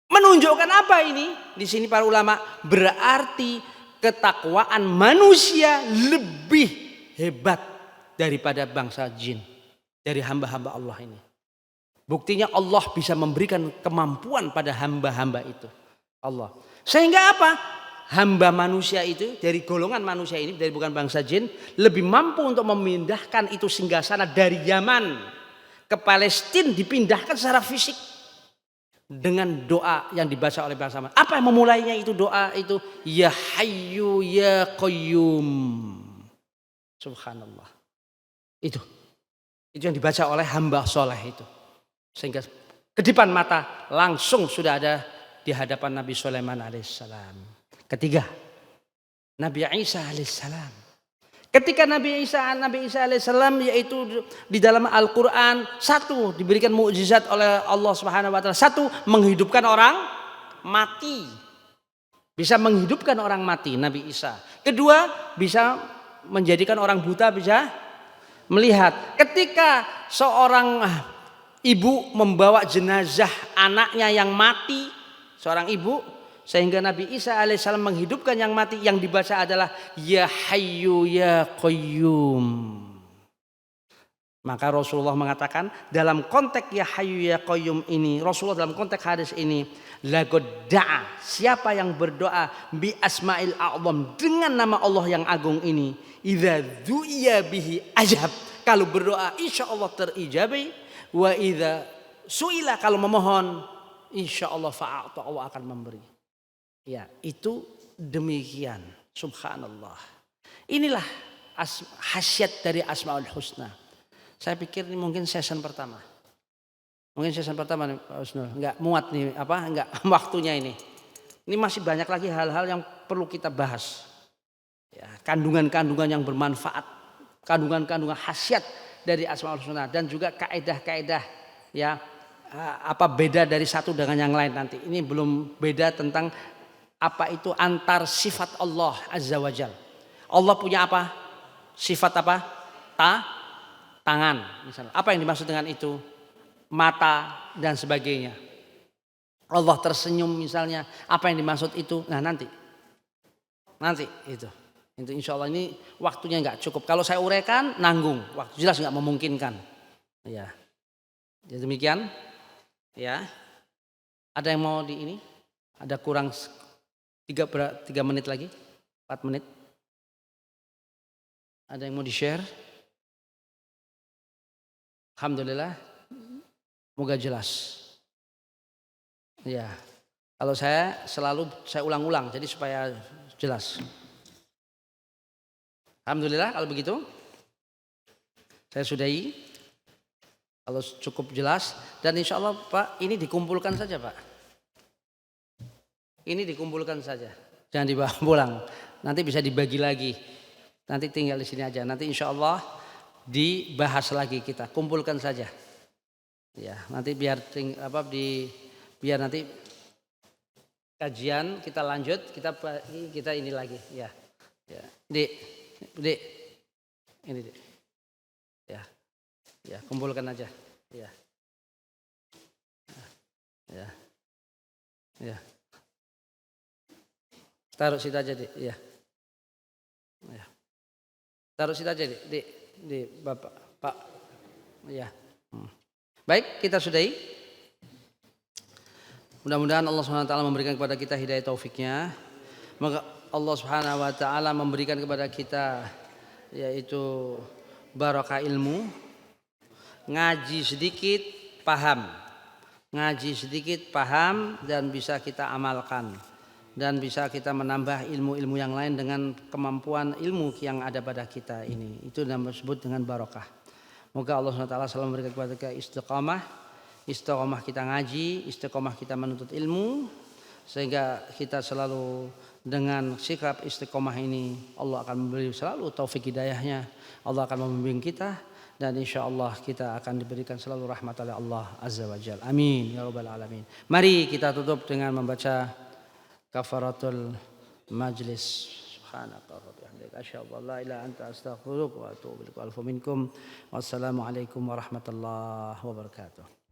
Menunjukkan apa ini? Di sini para ulama berarti ketakwaan manusia lebih hebat daripada bangsa jin, dari hamba-hamba Allah ini. Buktinya Allah bisa memberikan kemampuan pada hamba-hamba itu. Allah. Sehingga apa? Hamba manusia itu dari golongan manusia ini, dari bukan bangsa jin, lebih mampu untuk memindahkan itu singgasana dari Yaman ke Palestina, dipindahkan secara fisik dengan doa yang dibaca oleh bangsa manusia. Apa yang memulainya itu doa itu? Ya Hayyu ya Qayyum. Subhanallah. Itu yang dibaca oleh hamba soleh itu. Sehingga kedipan mata langsung sudah ada di hadapan Nabi Sulaiman alaihissalam. Ketiga, Nabi Isa alaihissalam. Ketika Nabi Isa alaihissalam, yaitu di dalam Al-Quran, satu diberikan mukjizat oleh Allah Subhanahu Wa Taala, satu menghidupkan orang mati, bisa menghidupkan orang mati Nabi Isa. Kedua, bisa menjadikan orang buta bisa melihat. Ketika seorang ibu membawa jenazah anaknya yang mati, seorang ibu, sehingga Nabi Isa alaihissalam menghidupkan yang mati, yang dibaca adalah Ya Hayyu Ya Qayyum. Maka Rasulullah mengatakan dalam konteks Ya Hayyu Ya Qayyum ini, Rasulullah dalam konteks hadis ini, laqad da'a, siapa yang berdoa bi asma'il a'zam, dengan nama Allah yang agung ini, idza du'iya bihi ajab, kalau berdoa insya Allah terijabi, wa idza su'ila, kalau memohon insya Allah fa'ata, Allah akan memberi. Ya, itu demikian. Subhanallah. Inilah khasiat dari Asmaul Husna. Saya pikir ini mungkin season pertama. Mungkin season pertama nih Pak Husnul. Enggak muat nih enggak waktunya ini. Ini masih banyak lagi hal-hal yang perlu kita bahas. Ya, kandungan-kandungan yang bermanfaat, kandungan-kandungan khasiat dari Asmaul Husna, dan juga kaedah-kaedah, ya, apa beda dari satu dengan yang lain nanti. Ini belum beda tentang apa itu antar sifat Allah Azza wa Jal. Allah punya apa? Sifat apa? Tangan misalnya. Apa yang dimaksud dengan itu? Mata dan sebagainya. Allah tersenyum misalnya. Apa yang dimaksud itu? Nah nanti itu insya Allah ini waktunya nggak cukup. Kalau saya uraikan nanggung. Waktu jelas nggak memungkinkan. Ya. Jadi demikian. Ya. Ada yang mau di ini? Ada kurang 3 menit lagi, 4 menit. Ada yang mau di-share? Alhamdulillah, moga jelas. Ya, kalau saya selalu ulang-ulang, jadi supaya jelas. Alhamdulillah kalau begitu, saya sudahi. Kalau cukup jelas, dan insya Allah Pak, ini dikumpulkan saja Pak. Ini dikumpulkan saja, jangan dibawa pulang. Nanti bisa dibagi lagi. Nanti tinggal di sini aja. Nanti insya Allah dibahas lagi kita. Kumpulkan saja. Ya, nanti biar nanti kajian kita lanjut. Kita ini lagi. Ya, Dik, ini Dik. Ya, kumpulkan aja. Ya. Taruh situ aja Dik, ya. Taruh situ aja di Bapak, Pak. Ya. Baik, kita sudahi. Mudah-mudahan Allah Subhanahu wa taala memberikan kepada kita hidayah taufiknya. Maka Allah Subhanahu wa taala memberikan kepada kita yaitu barokah ilmu, ngaji sedikit paham. Ngaji sedikit paham dan bisa kita amalkan. Dan bisa kita menambah ilmu-ilmu yang lain dengan kemampuan ilmu yang ada pada kita ini. Itu disebut dengan barokah. Moga Allah SWT selalu memberikan kepada kita istiqomah kita ngaji, istiqomah kita menuntut ilmu, sehingga kita selalu dengan sikap istiqomah ini Allah akan memberi selalu taufik hidayahnya. Allah akan membimbing kita, dan insya Allah kita akan diberikan selalu rahmat oleh Allah Azza wa Jalla. Amin ya rabbal alamin. Mari kita tutup dengan membaca kafaratul majlis. Subhanaka wa bihamdika asyhadu an la ilaha illa anta astaghfiruka wa atubu ilaik. Wassalamu alaikum warahmatullahi wabarakatuh.